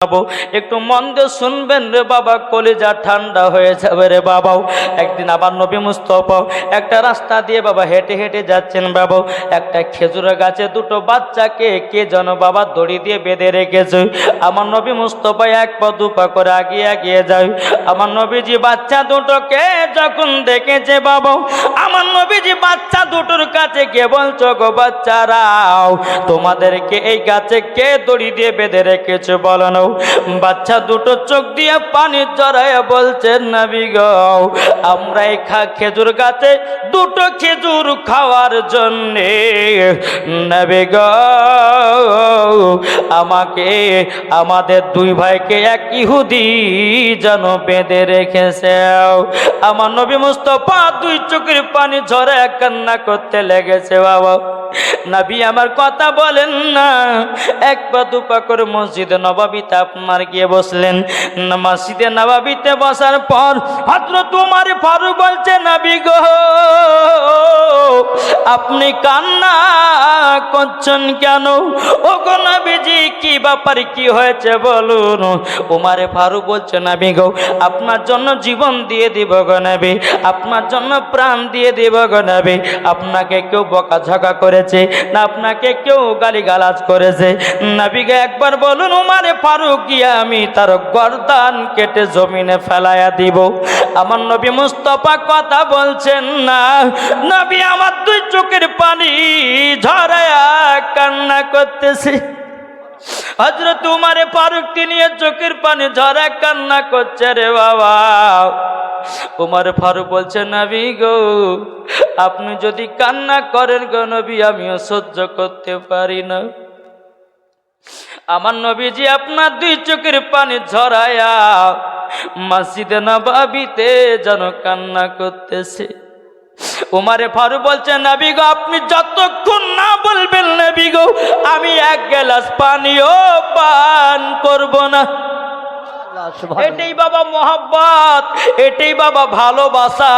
একটু মন দিয়ে শুনবেন রে বাবা, কলিজা ঠান্ডা হয়ে যাবে রে বাবাও। একদিন আবার নবী মুস্তাফা একটা রাস্তা দিয়ে বাবা হেঁটে হেঁটে যাচ্ছেন বাবা, একটা খেজুর গাছে দুটো বাচ্চাকে কে যেন বাবা দড়ি দিয়ে বেঁধে রেখেছে। আমার নবী মুস্তাফা এক পা দু পা করে আগিয়ে আগিয়ে যায়। আমার নবীজি বাচ্চা দুটোকে যখন দেখেছে বাবা, আমার নবীজি বাচ্চা দুটোর কাছে গিয়ে বলছো, গো বাচ্চারাও, তোমাদেরকে এই গাছে কে দড়ি দিয়ে বেঁধে রেখেছে বলো না। বাচ্চা দুটো চোখ দিয়ে পানি জড়ায় বলছেন, নবী গো, আমরা এই খেজুর গাছে দুটো খেজুর খাওয়ার জন্যে নবী গো আমাকে আমাদের দুই ভাইকে এক ইহুদি যেন বেঁধে রেখেছে। আমার নবী মুস্তাফা দুই চোখের পানি ঝরায় কান্না করতে লেগেছে। বাবা নবী আমার কথা বলেন না, এক পা দু পা করে মসজিদে নববীতে আপনার গিয়ে বসলেন। মসজিদে নববীতে বসার পর হযরত ওমর ফারুক বলছে, নবী গো আপনি কান্না করছেন কেন? ও গো নবীজি কি ব্যাপার, কি হয়েছে বলুন। ওমর ফারুক বলছে, নবী গো আপনার জন্য জীবন দিয়ে দিব গো নবী, আপনার জন্য প্রাণ দিয়ে দিব গো নবী। আপনাকে কেউ বকাঝকা করেছে না আপনাকে কেউ গালিগালাজ করেছে? নবীকে একবার বলুন ওমর ফারুক গিয়া আমি তার গর্দান কেটে জমিনে ফেলাইয়া দিব। আমার নবী মুস্তাফা কথা বলছেন না। নবী আমার দুই চোখের পানি ঝরায়া কান্না করতেছে। হযরত ওমর ফারুক তিনি চোখের পানি ঝরা কান্না করছে রে বাবা। ওমর ফারুক বলছে, নবী গো আপনি যদি কান্না করেন গো নবী আমিও সহ্য করতে পারি না। আমার নবীজি আপনার দুই চোখের পানি ঝরায়া মসজিদে নববীতে যেন কান্না করতেছে। ওমর ফারুক বলছে, নবী গো আপনি যতক্ষণ না বলবেন নবী গো আমি এক গ্লাস পানিও পান করব না। এটাই বাবা মোহাব্বত, এটাই বাবা ভালোবাসা।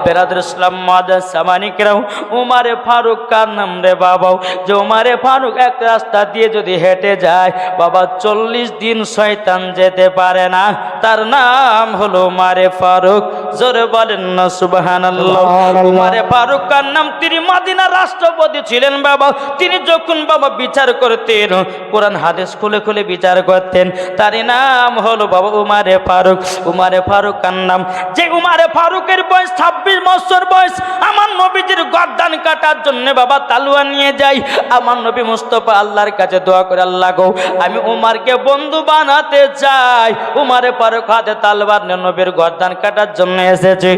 বেরাদর ইসলাম মাদার সামানিকরাও, ওমর ফারুক কার নাম রে বাবা? যে ওমর ফারুক এক রাস্তা দিয়ে যদি হেঁটে যায় বাবা 40 দিন শয়তান যেতে পারে না। তার নাম হলো ওমর ফারুক। জোরে বলেন না সুবহানাল্লাহ। ওমর ফারুক কার নাম, তিনি মদিনার রাষ্ট্রপতি ছিলেন বাবা। তিনি যখন বাবা বিচার করতেন কোরআন হাদিস খুলে খুলে বিচার করতেন, তারই নাম হলো বাবা ওমর ফারুক। ওমর ফারুক কার নাম, যে ওমর ফারুকের বয়স 26 বছর বয়স। আমার নবীজির গর্দান কাটার জন্য বাবা তালুয়া নিয়ে যাই। আমার নবী মুস্তাফা আল্লাহর কাছে দোয়া করে, আল্লাহ গো আমি ওমরকে বন্ধু বানাতে চাই। ওমর ফারুক হাতে তলোয়ার নিয়ে নবীর গর্দান কাটার জন্য এসেছে।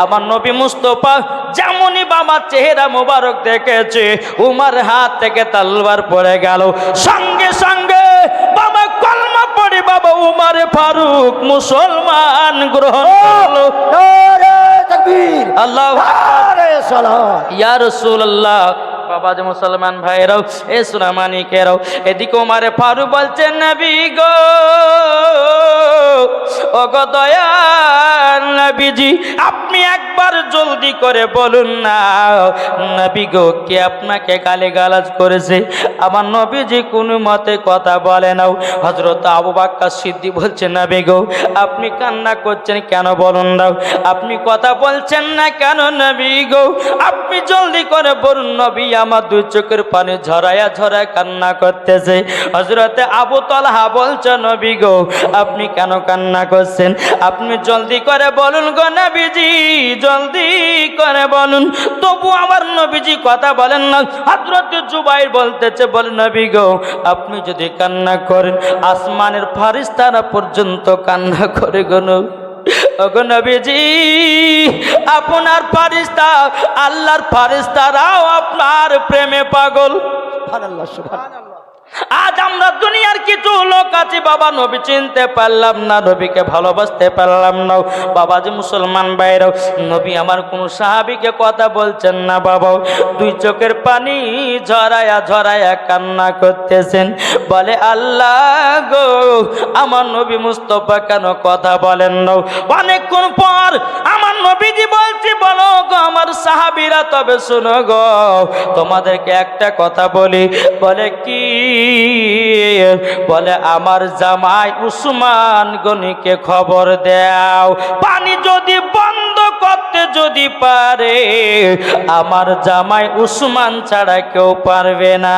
আমার নবী মুস্তাফা যেমনই বাবা চেহারা মোবারক দেখেছে, ওমর হাত থেকে তলোয়ার পড়ে গেল। সঙ্গে সঙ্গে বাবা কলমা পড়ে বাবা ওমর ফারুক মুসলমান গ্রহণ করলো। তাকবীর, আল্লাহু আকবার, সালাত ইয়া রাসূলুল্লাহ। বাবা যে মুসলমান ভাইরাও, এ সুনামানিকেরাও, এদিকে ওমর ফারুক বলছেন, নবী গো ও গো দয়াল নবীজি আপনি একবার জলদি করে বলুন না নবী গো কে আপনাকে গালিগালাজ করেছে? আমার নবীজি কোনো মতে কথা বলে না। হযরত আবু বকর সিদ্দিক বলছেন, নবী গো আপনি কান্না করছেন কেন বলুন না, আপনি কথা বলছেন না কেন নবী গো? আপনি জলদি করে বলুন। নবী আমার দুই চোখের পানি ঝরায়া ঝরায়া কান্না করতেছে। হযরতে আবু তালহা বলছে, নবী গো আপনি কেন কান্না করছেন? আপনি জলদি করে বলুন গো নবীজি, জলদি করে বলুন। তবু আমার নবীজি কথা বলেন না। হযরতে জুবাইর বলতেছে, বল নবী গো আপনি যদি কান্না করেন আসমানের ফেরেশতারা পর্যন্ত কান্না করে গো ওগো নবীজি আপনার ফেরেশতা আল্লাহর ফেরেশতারাও আপনার প্রেমে পাগল। সুবহানাল্লাহ, সুবহানাল্লাহ। আজ আমরা দুনিয়ার কিছু লোক আছি বাবা নবী চিনতে পারলাম না, নবীকে ভালোবাসতে পারলাম না। বাবা যে মুসলমান ভাইরাও, নবী আমার কোন সাহাবীকে কথা বলছেন না বাবা, দুই চোখের পানি ঝরায়া ঝরায়া কান্না করতেছেন। বলে, আল্লাহ গো আমার নবী মুস্তফা কেন কথা বলেন না? অনেকক্ষণ পর আমার নবীজি বলছি, বলো গো আমার সাহাবীরা, তবে শোনো গো, তোমাদেরকে একটা কথা বলি। বলে কি? বলে আমার জামাই উসমান গনিকে খবর দাও, পানি যদি বন্ধ করতে যদি পারে, আমার জামাই উসমান ছাড়া কেউ পারবে না।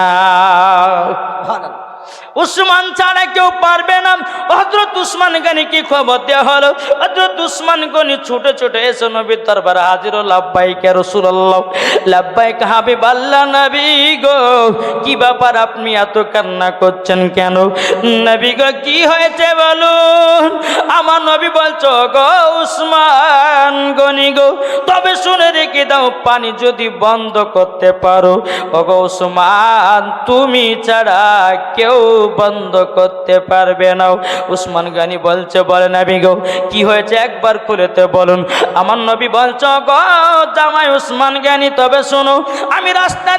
উসমান ছাড়া কেউ পারবে না। হযরত উসমান গনি কি খবর দেওয়া হলো? হযরত উসমান গনি ছুটে ছুটে এসে নবীর দরবারে হাজির। লাব্বাইক ইয়া রাসূলুল্লাহ, লাব্বাইক হাবিবাল্লাহ। নবী গো, কি ব্যাপার, আপনি এত কান্না করছেন কেন? নবী গো, কি হয়েছে বলুন? আমার নবী বলছো গো উসমান গনি গো, তবে শুনে রেখে দাও, পানি যদি বন্ধ করতে পারো, ওগো উসমান, তুমি ছাড়া কেউ বন্ধ করতে পারবে না। উসমান গনি বলছে, বলে নবী গো কি হয়েছে একবার খুলেতে বলুন। আমার নবী বলছ গো জামাই উসমান গনি, তবে শোনো, আমি রাস্তা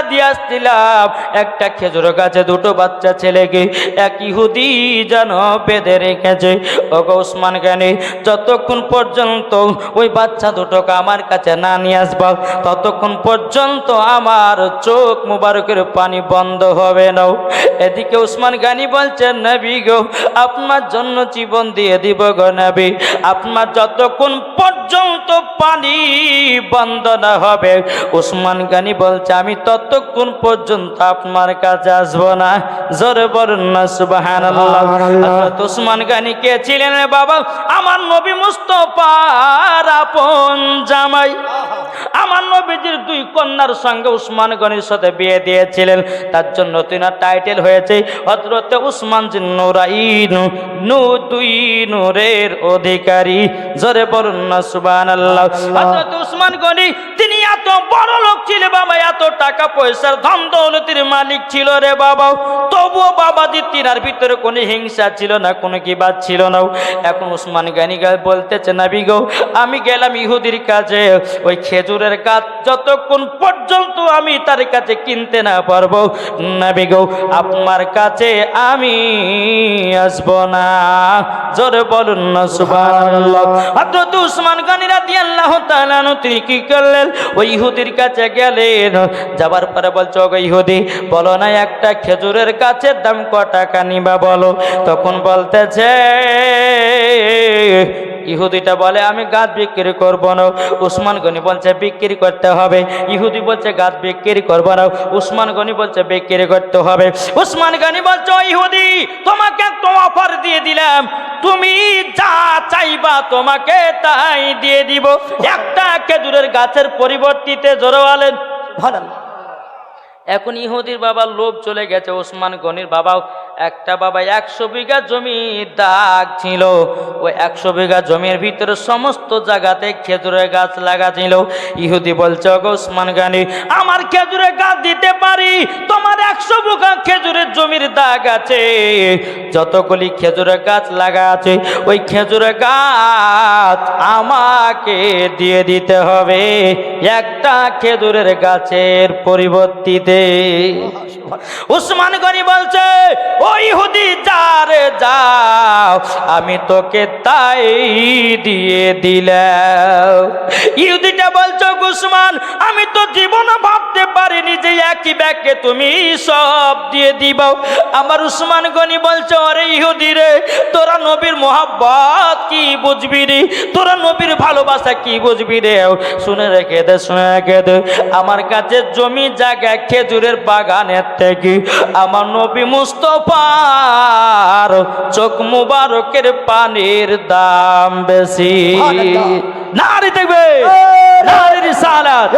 দিয়ে আসছিলাম, একটা খেজুর গাছে দুটো বাচ্চা ছেলেকে এক ইহুদি যেন বেঁধে রেখেছে। ওগো উসমান গনি, যতক্ষণ পর্যন্ত ওই বাচ্চা দুটোকে আমার কাছে না নিয়ে আসবা, ততক্ষণ পর্যন্ত আমার চোখ মুবারকের পানি বন্ধ হবে না। এদিকে উসমান গনি বলছেন, নবী গো, আপনার জন্য জীবন দিয়ে দিব গো নবী, আপনার যতক্ষণ পর্যন্ত পানি বন্ধ না হবে, উসমান গনি বলছে, আমি ততক্ষণ পর্যন্ত আপনার কাছে আসবো না। জোরে বলুন না সুবহানাল্লাহ। হযরত উসমান গনি কে ছিলেন রে বাবা? আমার নবী মুস্তাফার আপন জামাই। আমার নবীজির দুই কন্যার সঙ্গে উসমান গনির সাথে বিয়ে দিয়েছিলেন, তার জন্য তিনার টাইটেল হয়েছে হযরত উসমান জিন নুরাইন, দুই নূরের অধিকারী। জোরে বলুন না সুবহানাল্লাহ। হযরত উসমান গনি তিনি এত বড় লোক ছিল বাবা, এত টাকা পয়সার ধন দৌলতের মালিক ছিল রে বাবা, তবুও বাবাজি তিনার ভিতরে কোনো হিংসা ছিল না, কোনো কিবাদ ছিল না। এখন উসমান গনি বলতেছে, নবী গো, আমি গেলাম ইহুদির কাছে, ওই খেজুরের গাছ যতক্ষণ পর্যন্ত আমি তার কাছে কিনতে না পারবো, নবী গো, আপনার কাছে আমি আসবো না। জোরে বলুন না সুবহানাল্লাহ। হযরত উসমান গনি রাদিয়াল্লাহু তাআলা তিনি কি করলেন? ওই ইহুদির কাছে গেলেন, যাবার পরে বলছো, গো ইহুদি, বলো না একটা খেজুরের গাছের দাম ক টাকা নিবা বলো। তখন বলতেছে ইহুদিটা বলে, আমি গাছ বিক্রি করবো না। উসমান গনি বলছে বিক্রি করতে হবে। ইহুদি বলছে গাছ বিক্রি করবো না। উসমান গনি বলছে বিক্রি করতে হবে। উসমান গনি বলছে, ইহুদি, তোমাকে একটা অফার দিয়ে দিলাম, তুমি যা চাইবা তোমাকে তাই দিয়ে দিব, একটা খেজুরের গাছের পরিবর্তিতে। জোরে বলেন ভালো। এখন ইহুদির বাবার লোভ চলে গেছে। উসমান গনির বাবাও একটা বাবা 100 বিঘা জমি দাগ ছিল, ওই 100 বিঘা জমির ভিতরে সমস্ত জায়গাতে খেজুরের গাছ লাগা ছিল। ইহুদি বলছে, ওগো উসমান গনি, আমার খেজুরের গাছ দিতে পারি, তোমার 100 বিঘা খেজুরের জমির দাগ আছে, যতগুলি খেজুরের গাছ লাগা আছে ওই খেজুরের গাছ আমাকে দিয়ে দিতে হবে একটা খেজুরের গাছের পরিবর্তিতে। উসমান গনি বলছে, ও ইহুদি, যা রে যাও, আমি তোকে তাই দিয়ে দিলাম। ইহুদিটা বলছো, উসমান, আমি তো জীবনে ভাবতে পারিনি যে একই ব্যাগে তুমি সব দিয়ে দিবাও। আমার উসমান গনি বলছো, আরে ইহুদি রে, তোরা নবীর মোহাব্বত কি বুঝবি রে, তোরা নবীর ভালোবাসা কি বুঝবি রে? শুনে রেখে দে, শুনে রেখে দে, আমার কাছে জমি জায়গা খেজুরের বাগানের থেকে আমার নবী মুস্তাফার চোখ মুবারকের পানির দাম বেশি। নারী দেখবে, নারী রিসালাত,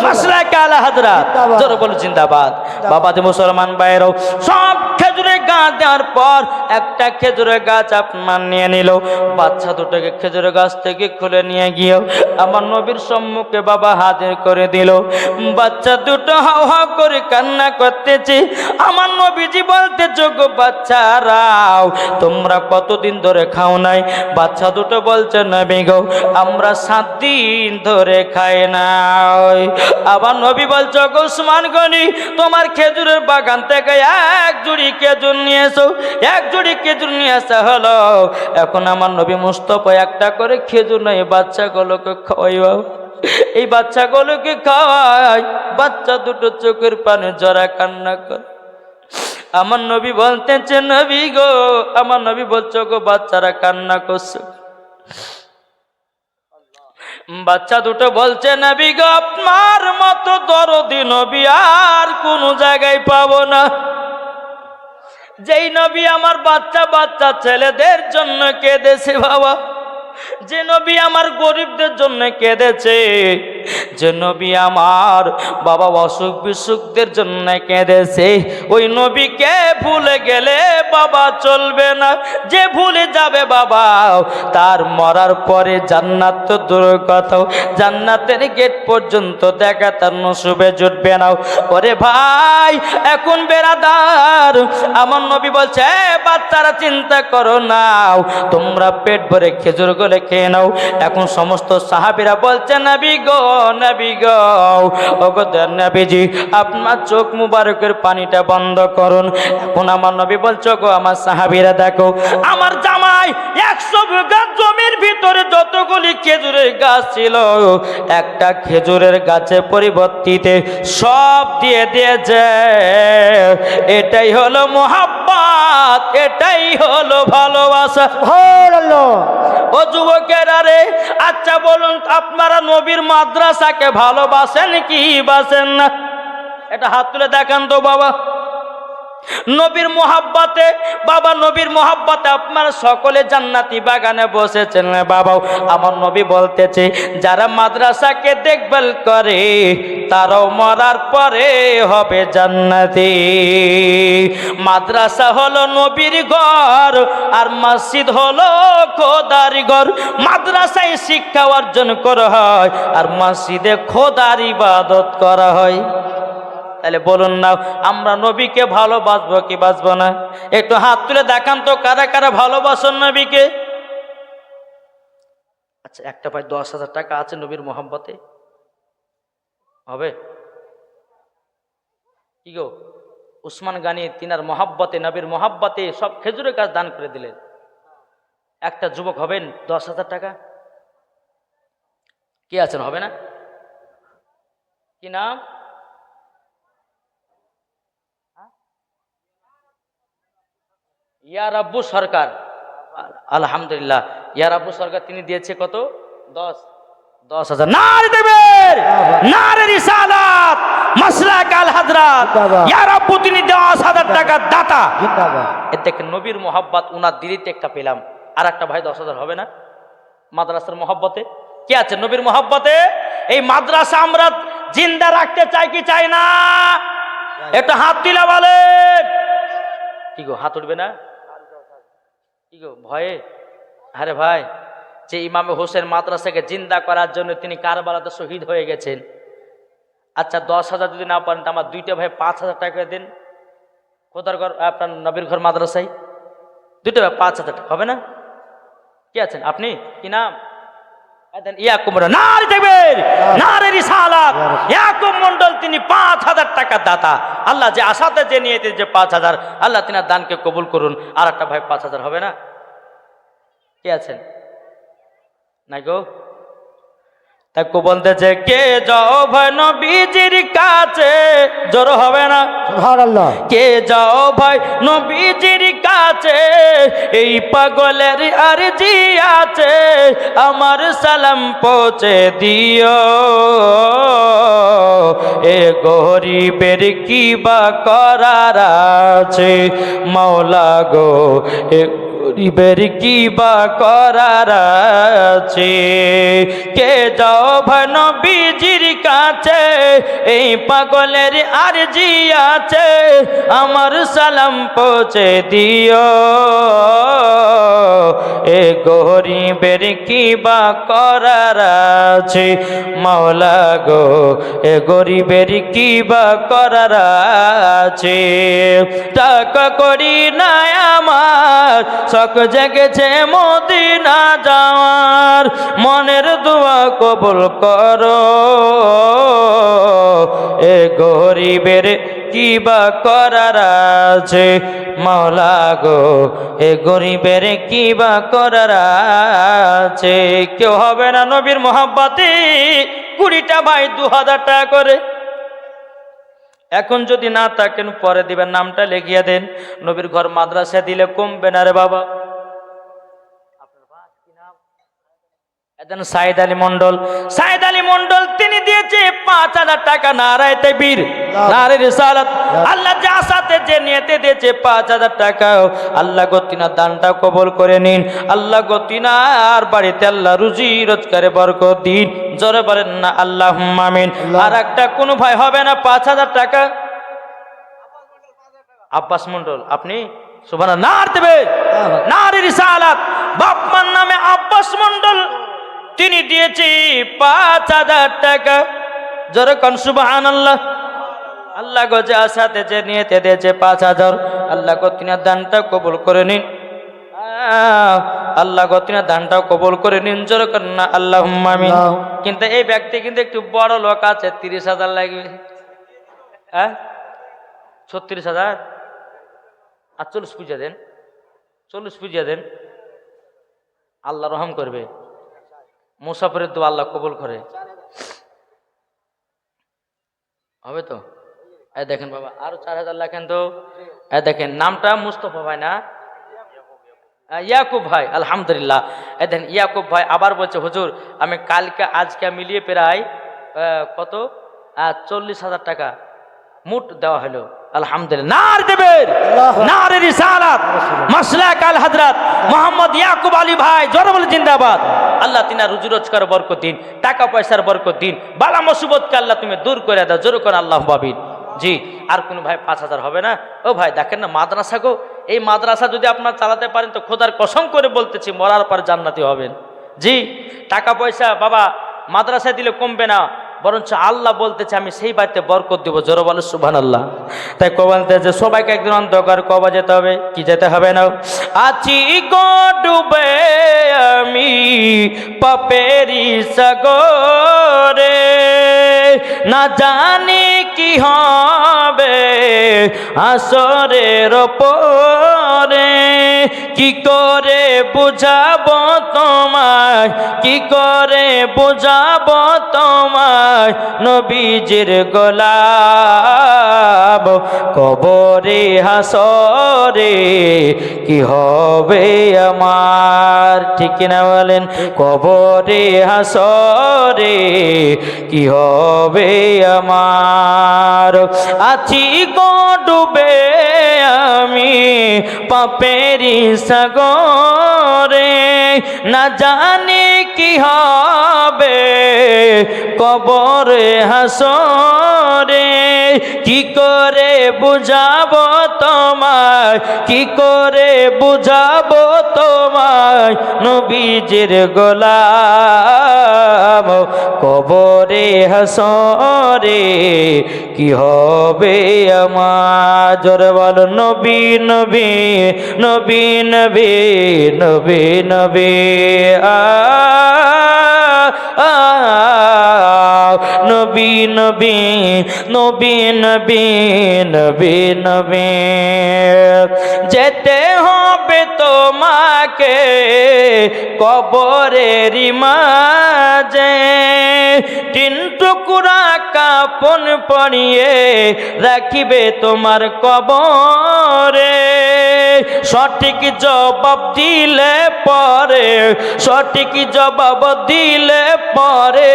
মাসলাক আলা হযরত। জোরে বলো জিন্দাবাদ। বাবা যে মুসলমান ভাইরাও, সব খেজুরের গাছ দেওয়ার পর একটা খেজুরের গাছ আপনার নিয়ে নিল। বাচ্চা দুটোকে খেজুরের গাছ থেকে খুলে নিয়ে গিয়ে আমার নবীর সম্মুখে বাবা হাজির করে দিল। বাচ্চা দুটো হাও হাও করে কান্না করতেছে। আমার নবীজি বলতে, যোগ্য বাচ্চারাও, তোমরা কতদিন ধরে খাও নাই? বাচ্চা দুটো বলছে, নবী গো, আমরা 7 দিন ধরে খাই নাই। আবার নবী বলছে, উসমান গনি, তোমার খেজুরের বাগান থেকে এক জুড়ি খেজুর খেজুর নিয়ে এসো। এক জুড়ি খেজুর নিয়ে আসা হলো। এখন আমার নবী মুস্তফা একটা করে খেজুর নয় বাচ্চাগুলোকে খাওয়াইও। এই বাচ্চাগুলোকে খাওয়াই, বাচ্চা দুটো চোখের পানে জরা কান্না করে। আমার নবী বলতেছে, নবী গো, আমার নবী বলছো গো বাচ্চারা কান্না করছে। বাচ্চা দুটো বলছে, নবী গো আপনার মতো দরদি নবী আর কোন জায়গায় পাবো না। যেই নবী আমার বাচ্চা বাচ্চা ছেলেদের জন্য কেঁদেছে বাবা, যে নবী আমার গরিবদের জন্য কেঁদেছে, যে নবী আমার বাবা অসুখ বিসুখদের জন্য কেঁদেছে, ওই নবীকে ভুলে গেলে বাবা চলবে না। যে ভুলে যাবে বাবা, তার মরার পরে জান্নাত তো দূর কথা, জান্নাতের গেট পর্যন্ত দেখা তার নসিবে জুটবে না। ওরে ভাই, এখন বেরাদার, আমার নবী বলছে বাচ্চারা চিন্তা করো না, তোমরা পেট ভরে খেজুর গলে খেয়ে নাও। এখন সমস্ত সাহাবীরা বলছে, নবী গো, নবী গো, ওগো নবীজি আপনার চোখ মুবারকের পানিটা বন্ধ করুন। এখন আমার নবী বলছো গো আমার সাহাবীরা দেখো, আমার জামাই 100 বিঘা জমির ভিতরে যতগুলি খেজুরের গাছ ছিল, একটা খেজুরের গাছে পরিবর্তিতে সব দিয়ে দিয়েছে। এটাই হলো মোহাব্বত, এটাই হলো ভালোবাসা। ও যুবকেরা রে, আচ্ছা বলুন আপনারা নবীর মাদ্রাসাকে ভালোবাসেন কি বাসেন না? এটা হাত তুলে দেখান তো বাবা। নবীর মোহাব্বতে বাবা, নবীর মোহাব্বতে আপনারা সকলে জান্নাতি বাগানে বসেছেন বাবা। আমার নবী বলতেছে, যারা মাদ্রাসাকে দেখভাল করে তারাও মরার পরে হবে জান্নাতি। মাদ্রাসা হলো নবীর ঘর, আর মসজিদ হলো খোদার ঘর। মাদ্রাসায় শিক্ষা অর্জন করা হয়, আর মসজিদে খোদার ইবাদত করা হয়। তাহলে বলুন না, আমরা নবীকে ভালোবাসবো কি বাসবো না? একটু হাত তুলে দেখান তো কারা কারা ভালোবাসেন নবীকে। আচ্ছা, একটা প্রায় 10,000 টাকা আছে নবীর মোহাব্বতে, হবে কি গো? উসমান গানি তিনার মোহাব্বতে, নবীর মোহাব্বতে সব খেজুরের গাছ দান করে দিলেন। একটা যুবক হবেন 10,000 টাকা? কি আছেন, হবে না? কি নাম? ইয়া রাব্বু সরকার, আলহামদুলিল্লাহ। ইয়া রাব্বু সরকার তিনি দিয়েছে কত? 10,000। নারে দেবের, নারে রিসালাত, মাসলাক আল হাজরাত। ইয়া রাব্বু তিনি 10,000 টাকার দাতা। এ দেখেন নবীর মোহাব্বত উনার দিলিতে একটা পেলাম। আর একটা ভাই 10,000 হবে না? মাদ্রাসার মোহাব্বতে কি আছে? নবীর মোহাব্বতে এই মাদ্রাসা আমরা জিন্দা রাখতে চাই কি চাই না? একটু হাত দিলা বলেন। কি গো, হাত উঠবে না? কি গো ভয়ে? আরে ভাই, যে ইমামে হোসেন মাদ্রাসাকে জিন্দা করার জন্য তিনি কারবালাতে শহীদ হয়ে গেছেন। আচ্ছা 10,000 যদি না পারেন, আমার দুইটা ভাই 5,000 টাকা দিন। খোদার ঘর, আপনার নবীর ঘর মাদ্রাসায় দুইটা ভাই 5,000 টাকা হবে না? কি আছেন আপনি? কি নাম? ইয়াকুব মন্ডল, তিনি 5,000 টাকার দাতা। আল্লাহ যে আশাতে যে নিয়ে যে 5,000, আল্লাহ তিনার দানকে কবুল করুন। আর একটা ভাই 5,000 হবে না? কে আছেন? নাই গো। তাকে বলতেছে, কে যাও ভাই নবীজির কাছে, জোর হবে না? সুবহানাল্লাহ। কে যাও ভাই নবীজির কাছে, এই পাগলের আরজি আছে, আমার সালাম পৌঁছে দিও। এ গরিবের কি বা করার আছে, মাওলা গো এ গরিবের কি বা করার আছে। কে যাও ভাই নবীজির কাছে, এই পাগলের আরজি আছে, আমার সালাম পৌঁছে দিও। এ গরিবের কি বা করার আছে, মাওলা গো এ গরিবের কি বা করার আছে। টাকা করি না আমার শখ জেগেছে মদিনা যাওয়ার, মনের দোয়া কবুল করো। এ গরিবের কি বা করার আছে মাওলা গো, এ গরিবের কি বা করার আছে। কেউ হবে না নবীর মোহাব্বতে 20টা ভাই 2000 টাকা করে। এখন যদি না থাকেন পরে দিবেন, নামটা লিখিয়ে দেন। নবীর ঘর মাদ্রাসা দিলে কমবে না রে বাবা। সাইদ আলী মন্ডল, সাইদ আলী মন্ডল তিনি দিয়েছে 5000 টাকা। নারায়ে তাকবীর, নারে রিসালাত। আল্লাহ যা সাথে যে নিয়তে দিয়েছে 5000 টাকা, আল্লাহ গো তিনার দানটা কবুল করে নিন। আল্লাহ গো তিনার বাড়িতে আল্লাহ রুজি রোজগারে বরকত দিন। জোরে বলেন না আল্লাহুম্মা আমিন। আর একটা কোন ভাই হবে না 5000 টাকা? আব্বাস মন্ডল, আপনি সুবহানাল্লাহ, নার দেবে, নারে রিসালাত। বাপমার নামে আব্বাস মন্ডল তিনি দিয়েছে 5000 টাকা। জোরে কোন সুবহানাল্লাহ। আল্লাহ গো যা সাথে যে নিয়তে দিয়েছে 5000, আল্লাহ গো তিনার দানটা কবুল করে নিন। আল্লাহ গো তিনার দানটাও কবুল করে নিন। জোরে কোন না আল্লাহুম্মা আমিন। কিন্তু এই ব্যক্তি কিন্তু একটু বড় লোক আছে, 30,000 লাগবে। 36,000 আর 40 পূজা দেন, 40 পূজা দেন, আল্লাহ রহম করবে। মুসাফিরের দোয়া আল্লাহ কবুল করে, হবে তো? এই দেখেন বাবা, আরো 4000 লেখেন তো। এই দেখেন নামটা মুস্তফা ভাই না, ইয়াকুব ভাই, আলহামদুলিল্লাহ। এই দেখেন ইয়াকুব ভাই আবার বলছে, হুজুর আমি কালকে আজকে মিলিয়ে প্রায় কত 40,000 টাকা মোট দেওয়া হলো। আলহামদুলিল্লাহ, নার দেবের, নারে রিসালাত, মাসলাক আল হযরত মোহাম্মদ ইয়াকুব আলী ভাই, জোরে বলে জিন্দাবাদ। আল্লাহ তিনার রুজি রোজগার বরকত দিন, টাকা পয়সার বরকত দিন, বালা মুসিবতকে আল্লাহ তুমি দূর করে দাও। জোরে করে আল্লাহু আকবার। জি, আর কোন ভাই 5000 হবে না? ও ভাই দেখেন না মাদ্রাসা গো, এই মাদ্রাসা যদি আপনারা চালাতে পারেন তো খোদার কসম করে বলতেছি মরার পর জান্নাতি হবেন। জি, টাকা পয়সা বাবা মাদ্রাসায় দিলে কমবে না, বরঞ্চ আল্লাহ বলতেছে আমি সেই বাড়িতে বরকত দেবো। জোরে বলো সুবহানাল্লাহ। তাই কবালতে যে সবাইকে একদিন অন্ধকার কবা যেতে হবে, কি যেতে হবে না? আছি গো ডুবে আমি পাপেরি সাগরে, না জানি কি হবে আসরের পরে। কি করে বুঝাবো তোমায়, কি করে বুঝাবো তোমায় নবীজির গোলাম। কবরে হাসরে কি হবে আমার, ঠিক না বলেন? কবরে হাসরে কি হবে আমার। আছি গো ডুবে আমি পাপেরি সাগরে, না জানি কি হবে কবরে হাসরে। কি করে বুঝাবো তোমায়, কি করে বুঝাবো তোমায় নবীজির গোলাম। কবরে হাসরে কি হবে আমার। জোরে বলো নবী নবী নবী নবী নবী নবী নবী নবী নবী নবী নবী নবী। যেতে হবে তোমাকে কবরেরই মাঝে, 3 টুকরা কাপন পরিয়ে রাখিবে তোমার কবরে। সঠিক জবাব দিলে পরে, সঠিক জবাব দিলে পরে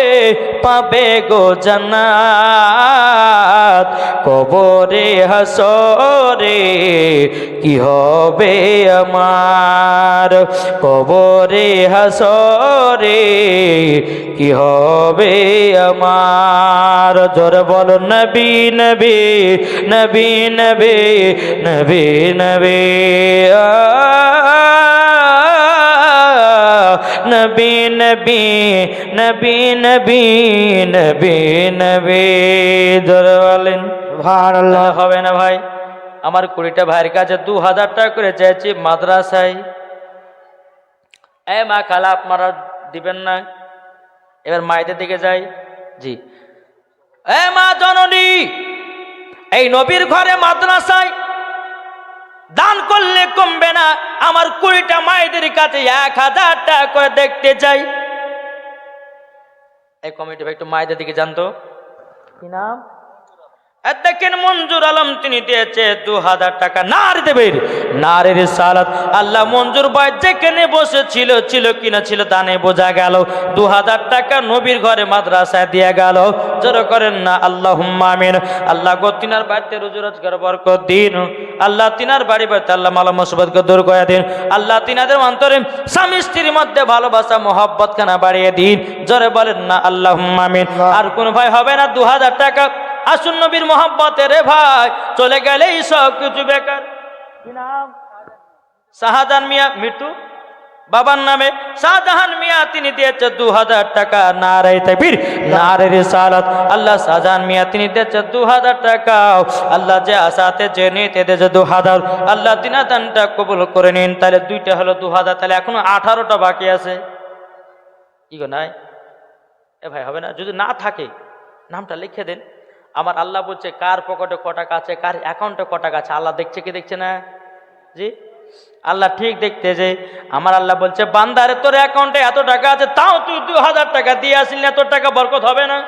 পাবে গো জান্নাত। কবরে হাসরে কি হবে আমার, কবরে হাসরে কি হবে আমার। জোরে বলো নবী নবী নবী নবী নবী নবী নবী নবী নবী নবী নবী নবী। জোরে বলেন সুবহানাল্লাহ। হবে না ভাই? আমার 20টা ভাইয়ের কাছে 2000 টাকা করে চেয়েছি মাদ্রাসায়। মা খালা আপনারা দিবেন না? এবার মায়েদের দিকে যাই। জি, মা জননী, এই নবীর ঘরে মাদ্রাসায় দান করলে কমবে না। আমার 20টা মায়েদের কাছে 1000 টাকা করে দেখতে চাই। এই কমিটি ভাই একটু মায়েদের দিকে জানতো কি নাম? দেখেন মঞ্জুর আলম, তিনি দিয়েছে 2000 টাকা। নার দেবের নারের সালাত। আল্লাহ মঞ্জুর ভাই যেখানে বসেছিল ছিল কিনা ছিল দানে বোঝা গেল 2000 টাকা নবীর ঘরে মাদ্রাসায় দিয়ে গেল। জোরে করেন না আল্লাহুম্মা আমিন। আল্লাহ গো তিনার বাড়িতে রুজি রোজগার বরকত দিন। আল্লাহ তিনার বাড়ি বাড়িতে আল্লাহ মালা মুসিবতকে দূর করে দিন। আল্লাহ তিনাদের অন্তরে স্বামী স্ত্রীর মধ্যে ভালোবাসা মহব্বত খানা বাড়িয়ে দিন। জোরে বলেন না আল্লাহুম্মা আমিন। আর কোন ভাই হবে না 2000 টাকা? আসুন নবীর মোহাব্বতে রে ভাই, চলে গেলেই সব কিছু বেকার। কি নাম? শাহজাহান মিয়া মিটু বাবার নামে শাহজাহান মিয়া, তিনি দিয়েছে 2000 টাকা। নারে তাকবীর, নারে রিসালাত। আল্লাহ শাহজাহান মিয়া তিনি দিয়েছে 2000 টাকা। আল্লাহ যে আশাতে যে নিতে দিয়েছে 2000, আল্লাহ তিনা দানটা কবুল করে নিন। তাহলে 2টা হলো 2000, তাহলে এখনো 18টা বাকি আছে। কি গো নাই? ভাই হবে না? যদি না থাকে নামটা লিখে দেন। আমার আল্লাহ বলছে কার পকেটে ক টাকা আছে, কার অ্যাকাউন্টে ক টাকা আছে। আল্লাহ দেখছে কি দেখছে না? জি, আল্লাহ ঠিক দেখতে। যে আমার আল্লাহ বলছে বান্দারে তোর অ্যাকাউন্টে এত টাকা আছে, তাও তুই 2000 টাকা দিয়ে আসিস না, এত টাকা বরকত হবে না?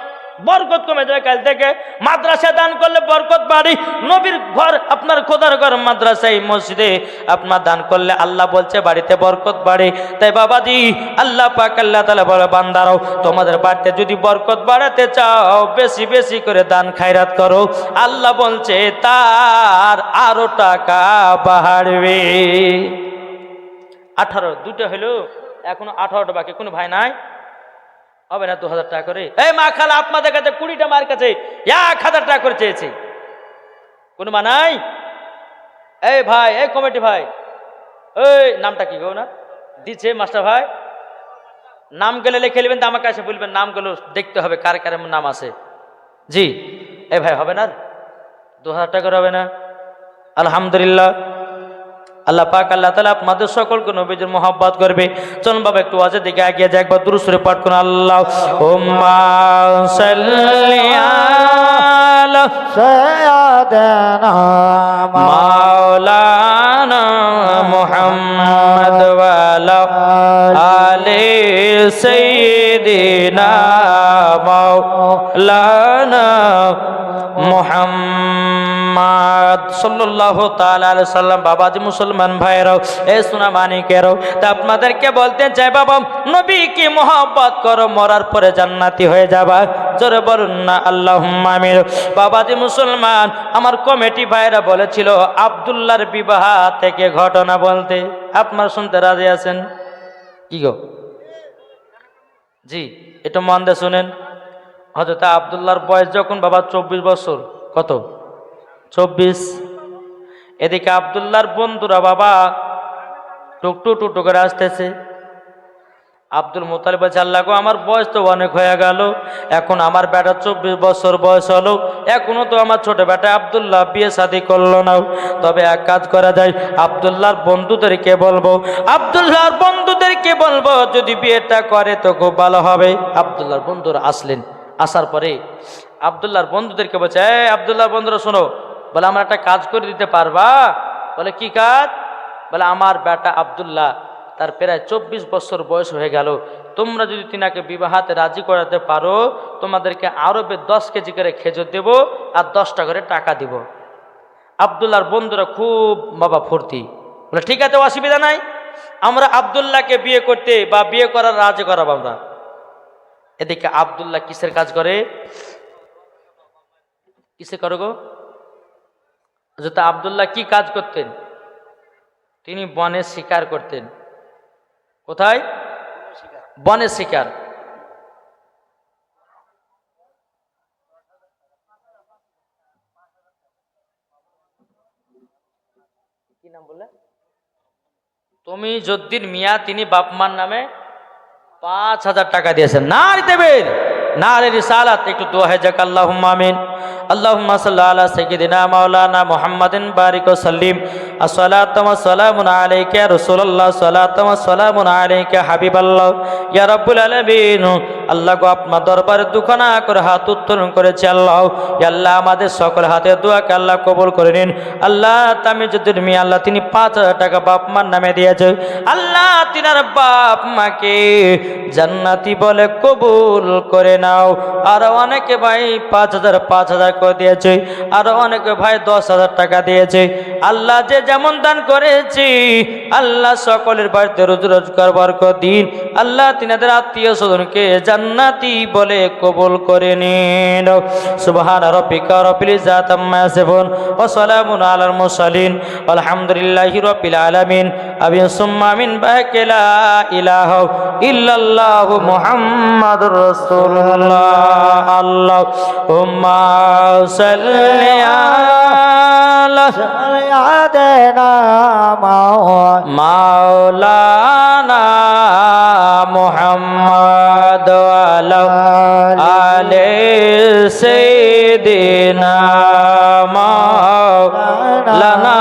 বরকত কমে যায় কাল থেকে। মাদ্রাসা দান করলে বরকত বাড়ি। নবীর ঘর, আপনার খোদার ঘর মাদ্রাসায় মসজিদে আপনার দান করলে আল্লাহ বলছে বাড়িতে বরকত বাড়ে। তাই বাবাজি, আল্লাহ পাক আল্লাহ তাআলা বলে বান্দারাও তোমাদের বাড়িতে যদি বরকত বাড়াতে চাও বেশি বেশি করে দান খায়রাত করো। আল্লাহ বলছে তার আরো টাকা বাড়বে। 18, 2টা হলো, এখনো 18টা বাকি। কোনো ভাই নাই? হবে না 2000 টাকা করে? এই মা খালা আপনাদের কাছে 20টা মার কাছে 1000 টাকা করে চেয়েছে। কোনো মা নাই? এই ভাই, এই কমিটি ভাই, এই নামটা কি গো? না দিচ্ছে মাস্টার ভাই, নাম গেলে লিখে নেবেন, আমার কাছে বলবেন। নামগুলো দেখতে হবে কার কার নাম আছে। জি, এই ভাই হবে না? 2000 টাকা হবে না? আলহামদুলিল্লাহ। আল্লাহ পাক আল্লাহ তাআলা আপনাদের সকলকে নবীজির মোহাব্বত করবে। চলুন বাবা একটু ওয়াজের দিকে এগিয়ে যাই, একবার দুরূদ শরীফ পাঠ করুন। আল্লাহুম্মা সাল্লি আলা সাইয়্যিদিনা মাওলানা মুহাম্মদ ওয়া আলা আলি সাইয়্যিদিনা মাওলানা মুহাম্মদ সাল্লাল্লাহু তাআলা আলাইহি সাল্লাম। বাবাজি মুসলমান ভাইরাও, এই সোনা মানিকেরাও, তা আপনাদেরকে বলতে চাই বাবা, নবীকে মহব্বত করো, মরার পরে জান্নাতি হয়ে যাবা। জোরে বলুন না আল্লাহুম্মা আমিন। বাবাজি মুসলমান, আমার কমিটি ভাইরা বলেছিল আব্দুল্লাহর বিবাহ থেকে ঘটনা বলতে। আপনারা শুনতে রাজি আছেন? কি গো? জি, একটু মন দিয়ে শুনেন। হযরত আব্দুল্লাহর বয়স যখন বাবা 24 বছর। কত? 24। এদিকে আব্দুল্লাহর বন্ধুরা বাবা টুকটু টুকটু করে আসতেছে। আব্দুল মুতালিব বলছে আল্লাহ গো, আমার বয়স তো অনেক হয়ে গেল, এখন আমার বেটা 24 বছর বয়স হলো, এখনো তো আমার ছোট বেটা আব্দুল্লাহ বিয়ে শাদী করলো না। তবে এক কাজ করা যায়, আব্দুল্লাহর বন্ধুদেরকে বলবো, আব্দুল্লাহর বন্ধুদেরকে বলবো যদি বিয়েটা করে তো খুব ভালো হবে। আব্দুল্লাহর বন্ধুরা আসলেন। আসার পরে আব্দুল্লাহর বন্ধুদেরকে বলছে, এই আব্দুল্লাহর বন্ধুরা শোনো, বলে আমার একটা কাজ করে দিতে পারবা? বলে কি কাজ? বলে আমার বেটা আব্দুল্লাহ তার প্রায় 24 বছর বয়স হয়ে গেল, তোমরা যদি তিনাকে বিবাহাতে রাজি করাতে পারো তোমাদেরকে আরবে 10 কেজি করে খেজুর দেব আর 10টা করে টাকা দিব। আব্দুল্লাহর বন্ধুরা খুব বাবা ফুর্তি, বলে ঠিক আছে, অসুবিধা নাই, আমরা আব্দুল্লাহকে বিয়ে করতে বা বিয়ে করার রাজি করাবো আমরা। এদিকে আব্দুল্লাহ কিসের কাজ করে? কিসে করো গো? যেটা আব্দুল্লাহ কি কাজ করতেন? তিনি বনে শিকার করতেন। কোথায়? বনে শিকার। কি নাম বললে? তুমি যদ্দিন মিয়া, তিনি বাপমার নামে 5000 টাকা দিয়েছেন। না দেবেন নারে রিসালাত একটু দোয়া হয়ে যাক। আল্লাহুম্মা আমিন। আল্লাহুম্মা সাল্লি আলা সাইয়্যিদিনা মাওলানা মুহাম্মাদিন বারিক ওয়া সাল্লিম। আসসালাতু ওয়া সালামুন আলাইকা ইয়া রাসূলুল্লাহ, সালাতু ওয়া সালামুন আলাইকা হাবিবাল্লাহ। ইয়া রাব্বুল আলামিন, আল্লাহ গো আপনার দরবারে দুখানা করে হাত উত্তোলন করেছে আল্লাহ। ইয়া আল্লাহ আমাদের সকল হাতের দোয়াকে আল্লাহ কবুল করে নিন। আল্লাহ তামিজুদ্দিন মিয়া আল্লাহ তিনি 5,000 টাকা বাপ মার নামে দিয়েছে। আল্লাহ তিনার বাপ মাকে জান্নাতি বলে কবুল করে নাও। আরো অনেকে ভাই 5,000 করে দিয়েছে, আরো অনেকে ভাই 10,000 টাকা দিয়েছে। আল্লাহ যে যেমন দান করেছি আল্লাহ সকলের বাড়িতে রোজ রোজগার বরকত দিন। আল্লাহ তিনাদের আত্মীয় স্বজনকে জান্নাতি বলে কবুল করে নিন। সুবহানা রাব্বিকা রাব্বিল ইজ্জাতি আম্মা ইয়াসিফুন ওয়া সালামুন আলাল মুরসালিন আলহামদুলিল্লাহি রাব্বিল আলামিন। আমিন সুম্মা আমিন। লা ইলাহা ইল্লাল্লাহু মুহাম্মাদুর রাসূলুল্লাহ। আল্লাহুম্মা সাল্লি আলা সাইয়্যিদিনা মাওলানা মুহাম্মদ ওয়া আলা আলি সাইয়্যিদিনা মাওলানা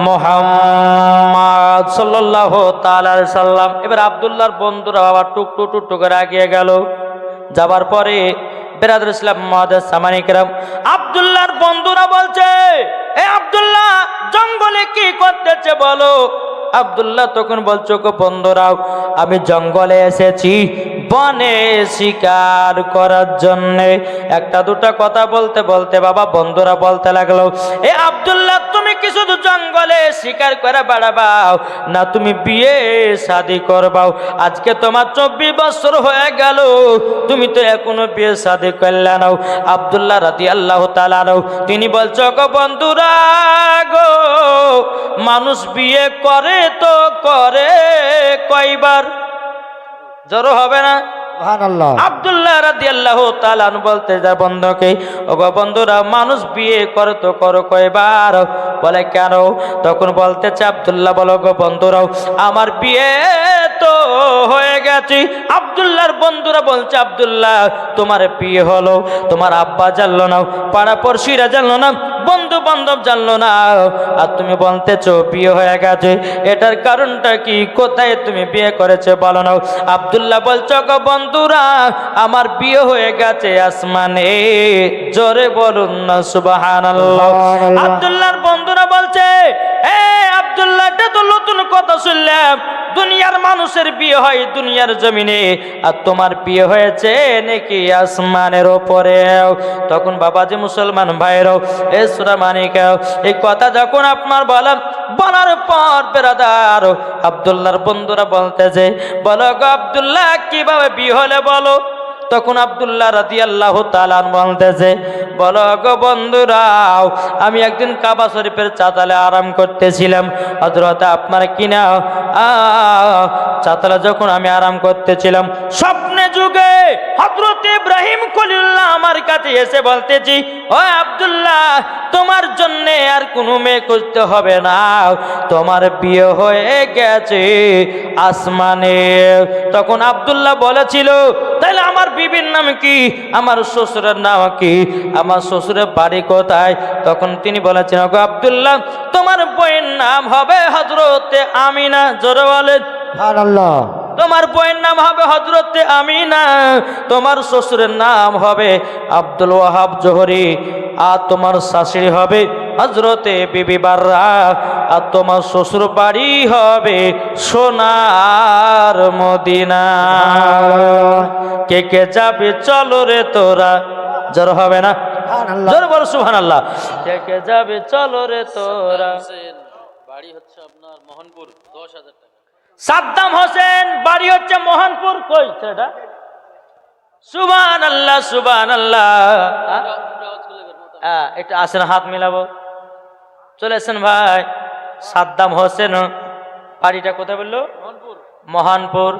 মুহাম্মদ সাল্লাল্লাহু তাআলা আলাইহি সাল্লাম। এবার আব্দুল্লাহর বন্ধুরা বাবা টুকটু টুকটু করে এগিয়ে গেল। যাবার পরে বেরাদুল ইসলাম মুআদ্দাস সামানী کرام আব্দুল্লাহর বন্ধুরা বলছে, এ আব্দুল্লাহ জঙ্গলে কি করতেছে বলো। আব্দুল্লাহ তখন বলছো গো বন্ধুরাও, আমি জঙ্গলে এসেছি বনে শিকার করার জন্য। একটা দুটা কথা বলতে বলতে বাবা বন্ধুরা বলতে লাগলো, এ আব্দুল্লাহ তুমি কি শুধু জঙ্গলে শিকার করে বেড়াবাও না তুমি বিয়ে শাদী করবাও? আজকে তোমার 24 বছর হয়ে গেল, তুমি তো এখনো বিয়ে শাদী করলে নাও। আব্দুল্লাহ রাদিয়াল্লাহু তাআলা তিনি বলছো গো বন্ধুরা গো, মানুষ বিয়ে করে তো করে কয়বার? জড়ো হবে না? সুবহানাল্লাহ। আব্দুল্লাহ রাদিয়াল্লাহু তাআলা বলতে যায় বন্ধুকে, ওগো বন্ধুরা মানুষ বিয়ে করে তো করো কয়বার? বলে কেন? তখন বলতেছে আব্দুল্লাহ বলো গো বন্ধুরাও আমার বিয়ে তো হয়ে গেছে। আব্দুল্লাহর বন্ধুরা বলছে আব্দুল্লাহ তোমার বিয়ে হলো, তোমার আব্বা জানলো না, পাড়া পড়শিরা জানলো না, বন্ধু বান্ধব জানলো না, আর তুমি বলতেছো বিয়ে হয়ে গেছে। এটার কারণটা কি? কোথায় তুমি বিয়ে করেছো বলো না। আব্দুল্লাহ বলছো গো বন্ধুরা আমার বিয়ে হয়ে গেছে আসমানে। জোরে বলুন না সুবহানাল্লাহ। আব্দুল্লাহর বন্ধুরা বলছে, এ আব্দুল্লাহ এটা তো নতুন কথা শুনলাম, দুনিয়ার মানুষের বিয়ে হয় দুনিয়ার জমিনে, আর তোমার বিয়ে হয়েছে নাকি আসমানের ওপরেও? তখন বাবাজি মুসলমান ভাইরাও এ সূরা মানিকা এই কথা যখন আপনার বলার পর বেরাদার আব্দুল্লাহর বন্ধুরা বলতেছে, বলো গো আব্দুল্লাহ কিভাবে বিয়ে হলে বলো। তখন আব্দুল্লাহ রাদিয়াল্লাহু তাআলা বলতেছে, বলো গো বন্ধুরাও আমি একদিন কাবা শরীফের চাতালে আরাম করতেছিলাম। হযরত আপনার কিনা চাতালে যখন আমি আরাম করতেছিলাম স্বপ্নে যুগে হযরত ইব্রাহিম খলিলুল্লাহ আমার কাছে এসে বলতেছি, ও আব্দুল্লাহ তোমার জন্য আর কোনো মেয়ে খুঁজতে হবে না, তোমার বিয়ে হয়ে গেছে আসমানে। তখন আব্দুল্লাহ বলেছিল, তাহলে আমার বিবির নাম কি, আমার শ্বশুরের নাম কি, আমার শ্বশুরের বাড়ি কোথায়? তখন তিনি বলেছেন, গো আব্দুল্লাহ তোমার বইয়ের নাম হবে হযরতে আমিনা। জোরে বলেন সুবহানাল্লাহ। তোমার বইয়ের নাম হবে হযরতে আমিনা, তোমার শ্বশুরের নাম হবে আব্দুল ওয়াহাব জোহরি, আর তোমার শাশুড়ি হবে হযরতে বিবি বাররা, আর তোমার শ্বশুর বাড়ি হবে সোনার মদিনা। কে কে যাবে চলো রে তোরা। জোর হবে না? জোর বল সুবহানাল্লাহ। কে কে যাবে চলো রে তোরা। বাড়ি হচ্ছে আপনার মোহনপুর 10,000 টাকা। সাদ্দাম হোসেন বাড়ি হচ্ছে মোহনপুর। কই সেটা? সুবহানাল্লাহ সুবহানাল্লাহ। একটু আসেন হাত মিলাবো। চলে আসেন ভাই। সাদ্দাম হোসেন বাড়িটা কোথায় বললো? মোহনপুর।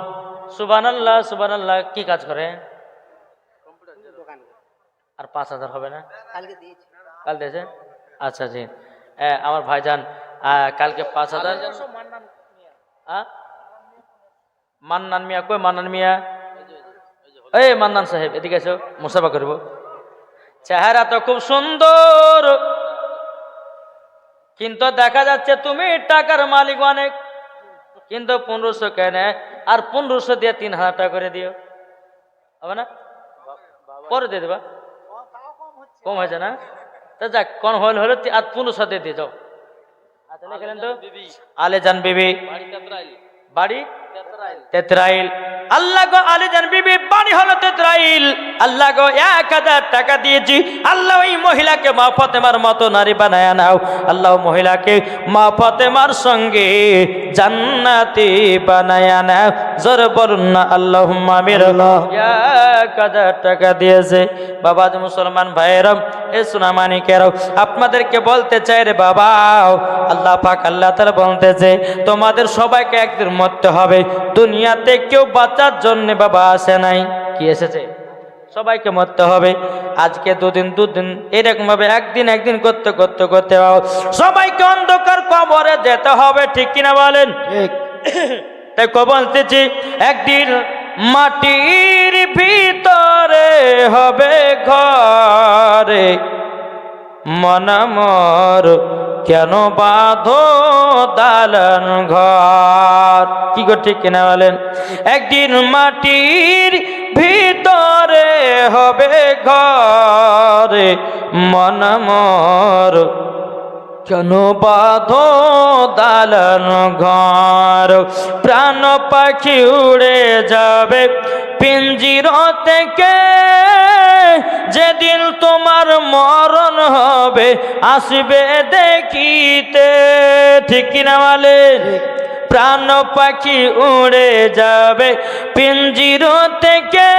সুবহানাল্লাহ সুবহানাল্লাহ। কি কাজ করে? আর 5,000 হবে না? কাল দিয়েছে? আচ্ছা জি। আমার ভাইজান কালকে 5,000। মান্নান মিয়া কই? মান্নান মিয়া এই মান্নান সাহেব এদিকে এসো, মুসাফা করব। চেহারা তো খুব সুন্দর, কিন্তু দেখা যাচ্ছে তুমি টাকার মালিক অনেক, কিন্তু 1500 কেন আর 1500 দিয়ে 3000 টাকা করে দিও, হবে না? পরে দিয়ে দেবা, কম হয়েছে না? তা যাক, কোন হল হলো আর 1500 দিয়ে যাও। আচ্ছা লিখলেন তো, আলেজান বিবি, বাড়ি তেতরাইল। আল্লাহ গো আলেজান বিবি বাড়ি হলো তেতরাইল। আল্লাহ গো 1000 টাকা দিয়েছি, আল্লাহ ওই মহিলাকে মা ফাতেমার মতো নারী বানায় নাও। আল্লাহ মহিলাকে মা ফাতেমার সঙ্গে জান্নাতি বানায় নাও। জোরে বলুন না আল্লাহুম্মা আমিন। 1000 টাকা দিয়েছে। বাবা যে মুসলমান ভাইয়েরাম, এ সোনামানিকেরাও, আপনাদেরকে বলতে চাই রে বাবা, আল্লাহ পাক আল্লাহ তাআলা বলতেছে তোমাদের সবাইকে একদিন মরতে হবে। দুনিয়াতে কেউ বাঁচার জন্য বাবা আসে নাই, কি এসেছে? সবাইকে মরতে হবে। আজকে দুদিন এরকম ভাবে একদিন করতে করতে করতে সবাইকে অন্ধকার কবরে যেতে হবে, ঠিক কিনা বলেন? ঠিক। তাই বলতেছি একদিন মাটির ভিতরে হবে ঘরে, মনামর কেন বাঁধো দালান ঘর, কি গো ঠিক কিনা বলেন? একদিন মাটির ভিতরে হবে ঘরে, মনামর কেন বাঁধো দালান ঘর। প্রাণ পাখি উড়ে যাবে পিঞ্জির থেকে, যেদিন তোমার মরণ হবে আসবে দেখিতে, ঠিক কিনা বলে? প্রাণ পাখি উড়ে যাবে পিঞ্জির থেকে,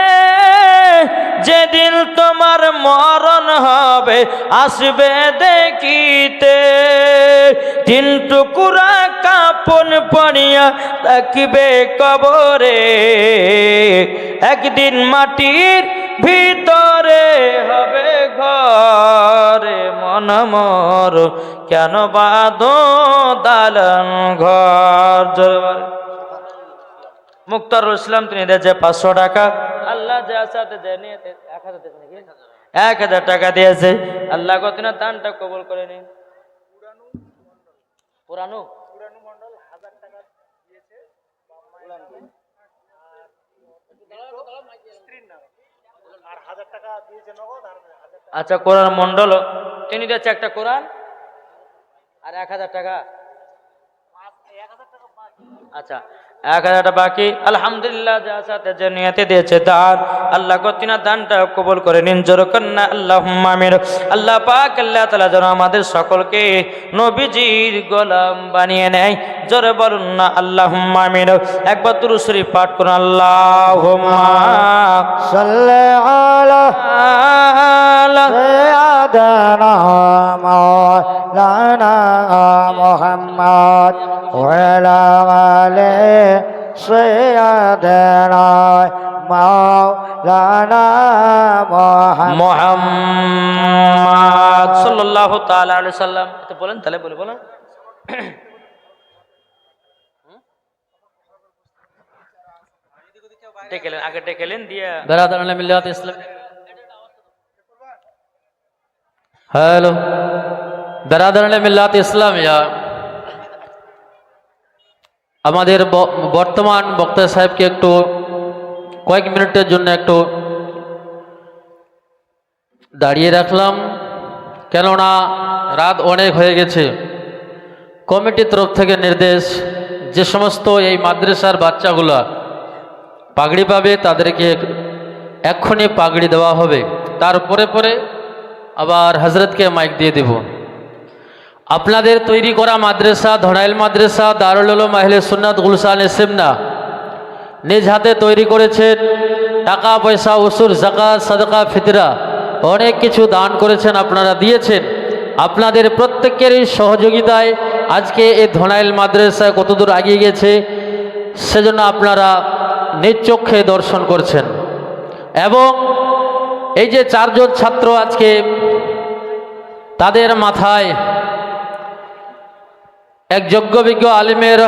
যেদিন তোমার মরণ হবে আসবে দেখিতে। 3 টুকরা কাপন পরিয়া রাখবে কবরে, একদিন মাটির ভিতরে হবে ঘরে, মনমর কেন বাঁধো দালান ঘর। মুক্তারুল ইসলাম তিনি দিয়েছে 500 টাকা। আল্লাহ যা সাথে নিয়ে 1000 টাকা দিয়েছে। আল্লাহ কত না দানটা কবুল করে নিন। পুরানো মন্ডল 1000 টাকা দিয়েছে। আর 1000 টাকা দিয়েছে নগদ। আচ্ছা, কোরআন মন্ডল তিনি দিয়েছে একটা কোরআন আর 1000 টাকা। আচ্ছা, 1000 টাকা বাকি। আলহামদুলিল্লাহ, যা সাথে যে নিয়তে দিয়েছে দান, আল্লাহ কতিনা দানটা কবুল করে নিন। জোর কন্না আল্লাহুম্মা আমিন। আল্লাহ পাক আল্লাহ তাআলা যেন আমাদের সকলকে নবীজির গোলাম বানিয়ে নেয়। জোরে বলুন না আল্লাহুম্মা আমিন। একবার দুরূদ শরীফ পাঠ করুন। আল্লাহুম্মা সাল্লি আলা সাইয়্যিদানা মাওলানা মুহাম্মদ ওয়া আলা আলি সাইয়্যিদানা মাওলানা মুহাম্মদ সাল্লাল্লাহু তাআলা আলাইহি সাল্লাম। তো বলেন, তাহলে বলেন। ডেকেলেন, আগে ডেকেলেন দিয়ে বেরাদারান মিল্লাত ইসলাম। হ্যালো, বেরাদারান মিল্লাত ইসলামিয়া। আমাদের বর্তমান বক্তা সাহেবকে একটু কয়েক মিনিটের জন্য একটু দাঁড়িয়ে রাখলাম, কেননা রাত অনেক হয়ে গেছে। কমিটির তরফ থেকে নির্দেশ, যে সমস্ত এই মাদ্রাসার বাচ্চাগুলা পাগড়ি পাবে তাদেরকে এক্ষুনি পাগড়ি দেওয়া হবে। তারপরে পরে আবার হজরতকে মাইক দিয়ে দেব। আপনাদের তৈরি করা মাদ্রাসা, ধনাইল মাদ্রাসা দারুল উলুম আহলে সুন্নাত গুলশান সিমনা নিজ হাতে তৈরি করেছেন। টাকা পয়সা, উসুর, যাকাত, সাদকা, ফিতরা অনেক কিছু দান করেছেন, আপনারা দিয়েছেন। আপনাদের প্রত্যেকেরই সহযোগিতায় আজকে এই ধনাইল মাদ্রাসা কতদূর এগিয়ে গেছে, সেজন্য আপনারা নিজ চক্ষে দর্শন করছেন। এবং এই যে 4 জন ছাত্র আজকে, তাদের মাথায় এক যোগ্যবিজ্ঞ আলিমের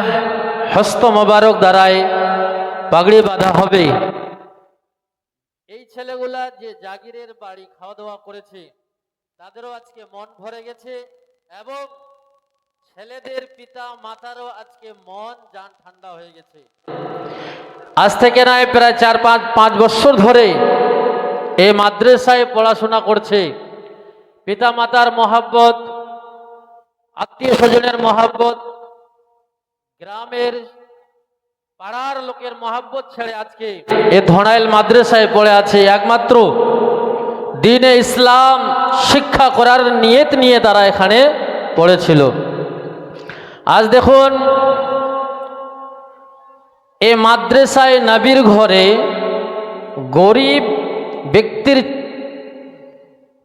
হস্ত মোবারক দ্বারায় পাগড়ি বাঁধা হবে। ছেলেগুলা যে জাগিরের বাড়ি খাওয়া দাওয়া করেছে তাদেরও আজকে মন ভরে গেছে এবং ছেলেদের পিতা মাতারও আজকে মন জান ঠান্ডা হয়ে গেছে। আজ থেকে নয় প্রায় 4-5 বছর ধরে এই মাদ্রাসায় পড়াশোনা করছে। পিতা মাতার মহাব্বত, আত্মীয় স্বজনের মহাব্বত, গ্রামের পাড়ার লোকের মহাব্বত ছেড়ে আজকে এই ধনাইল মাদ্রাসায় পড়ে আছে। একমাত্র দ্বীনে ইসলাম শিক্ষা করার নিয়ত নিয়ে তারা এখানে পড়েছিল। আজ দেখুন এই মাদ্রাসায় নবীর ঘরে গরিব ব্যক্তির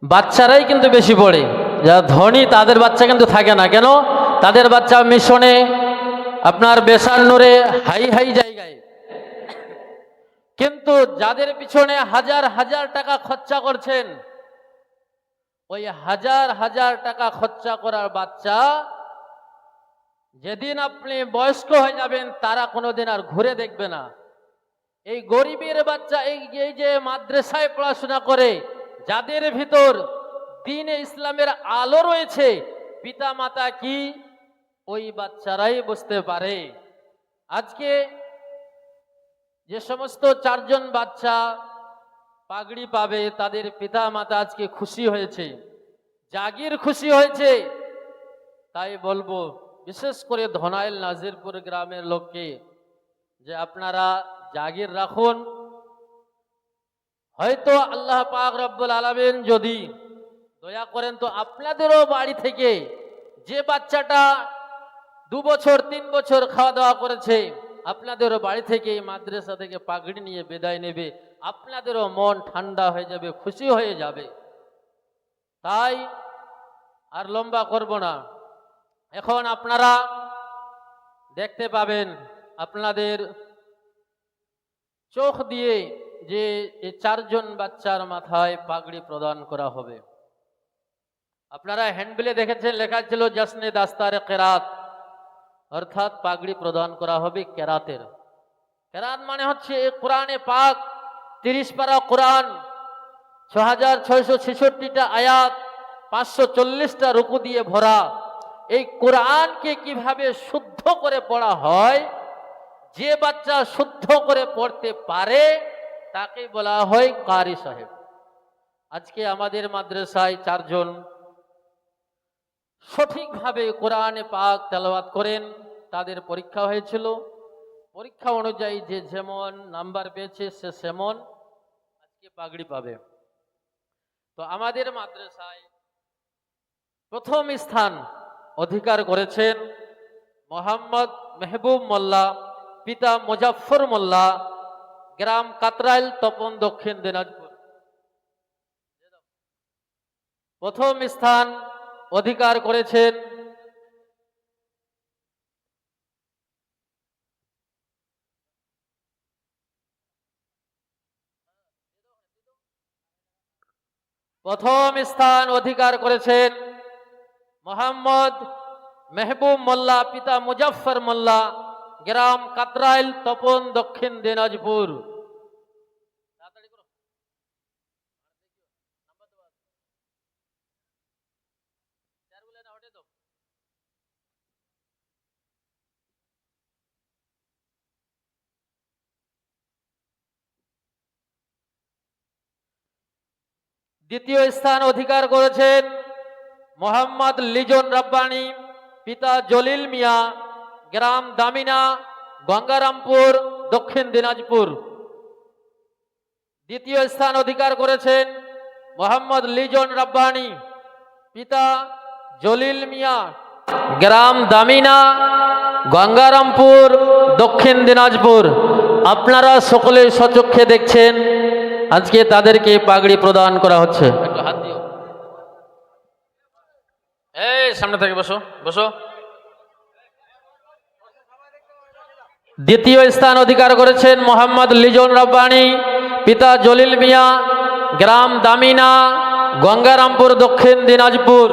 বাচ্চারাই কিন্তু বেশি পড়ে, যারা ধনী তাদের বাচ্চা কিন্তু থাকে না। কেন? তাদের বাচ্চা মিশনে, আপনার বেসান্নরে, হাই হাই জায়গায়। কিন্তু যাদের পিছনে হাজার হাজার টাকা খরচা করছেন, ওই হাজার হাজার টাকা খরচা করার বাচ্চা যেদিন আপনি বয়স্ক হয়ে যাবেন তারা কোনোদিন আর ঘুরে দেখবে না। এই গরিবের বাচ্চা এই যে মাদ্রাসায় পড়াশোনা করে, যাদের ভিতর দ্বীনে ইসলামের আলো রয়েছে, পিতা মাতা কি ওই বাচ্চারাই বুঝতে পারে। আজকে যে সমস্ত 4 জন বাচ্চা পাগড়ি পাবে তাদের পিতা মাতা আজকে খুশি হয়েছে, জাগির খুশি হয়েছে। তাই বলবো বিশেষ করে ধনাইল নাজিরপুর গ্রামের লোককে যে আপনারা জাগির রাখুন। হয়তো আল্লাহ পাক রব্বুল আলামিন যদি দয়া করেন তো আপনাদেরও বাড়ি থেকে যে বাচ্চাটা 2 বছর 3 বছর খাওয়া দাওয়া করেছে, আপনাদেরও বাড়ি থেকে এই মাদ্রাসা থেকে পাগড়ি নিয়ে বিদায় নেবে, আপনাদেরও মন ঠান্ডা হয়ে যাবে, খুশি হয়ে যাবে। তাই আর লম্বা করব না। এখন আপনারা দেখতে পাবেন আপনাদের চোখ দিয়ে যে এই 4 জন বাচ্চার মাথায় পাগড়ি প্রদান করা হবে। আপনারা হ্যান্ডবিলে দেখেছেন লেখা ছিল জশ্নে দাস্তারে কেরাত, অর্থাৎ পাগড়ি প্রদান করা হবে কেরাতের। কেরাত মানে হচ্ছে এই কোরআনে পাক 30 পারা কোরআন, 6666টা আয়াত, 540টা রুকু দিয়ে ভরা। এই কোরআনকে কিভাবে শুদ্ধ করে পড়া হয়, যে বাচ্চা শুদ্ধ করে পড়তে পারে তাকে বলা হয় কারি সাহেব। আজকে আমাদের মাদ্রাসায় 4 জন সঠিকভাবে কোরআনে পাক তেলাওয়াত করেন, তাদের পরীক্ষা হয়েছিল। পরীক্ষা অনুযায়ী যে যেমন নাম্বার পেয়েছে সে সেমন আজকে পাগড়ি পাবে। তো আমাদের মাদ্রাসায় প্রথম স্থান অধিকার করেছেন মোহাম্মদ মেহবুব মোল্লা, পিতা মুজাফফর মোল্লা, গ্রাম কাতরাইল, তপন, দক্ষিণ দিনাজপুর। প্রথম স্থান অধিকার করেছেন মোহাম্মদ মেহবুব মোল্লা, পিতা মুজাফফর মোল্লা, গ্রাম কাতরাইল, তপন, দক্ষিণ দিনাজপুর। দ্বিতীয় স্থান অধিকার করেছেন মোহাম্মদ লিজন রব্বানি, পিতা জলিল মিয়া, গ্রাম দামিনা, গঙ্গারামপুর, দক্ষিণ দিনাজপুর। দ্বিতীয় স্থান অধিকার করেছেন মোহাম্মদ লিজন রব্বানি, পিতা জলিল মিয়া, গ্রাম দামিনা, গঙ্গারামপুর, দক্ষিণ দিনাজপুর। আপনারা সকলে সচক্ষে দেখছেন আজকে তাদেরকে পাগড়ি প্রদান করা হচ্ছে। একটু হাত দিও, এই সামনে থেকে বসো বসো। দ্বিতীয় স্থান অধিকার করেছেন মোহাম্মদ লিজন রব্বানি, পিতা জলিল মিয়া, গ্রাম দামিনা, গঙ্গারামপুর, দক্ষিণ দিনাজপুর।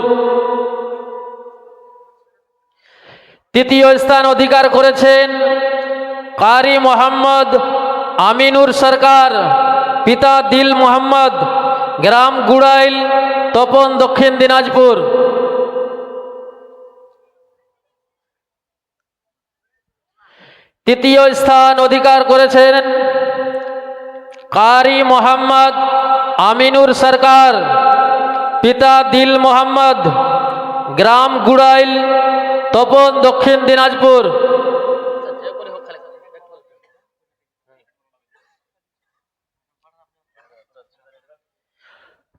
তৃতীয় স্থান অধিকার করেছেন কারি মোহাম্মদ আমিনুর সরকার, পিতা দিল মোহাম্মদ, গ্রাম গুড়াইল, তপন, দক্ষিণ দিনাজপুর। তৃতীয় স্থান অধিকার করেছেন কারি মোহাম্মদ আমিনুর সরকার, পিতা দিল মোহাম্মদ, গ্রাম গুড়াইল, তপন, দক্ষিণ দিনাজপুর।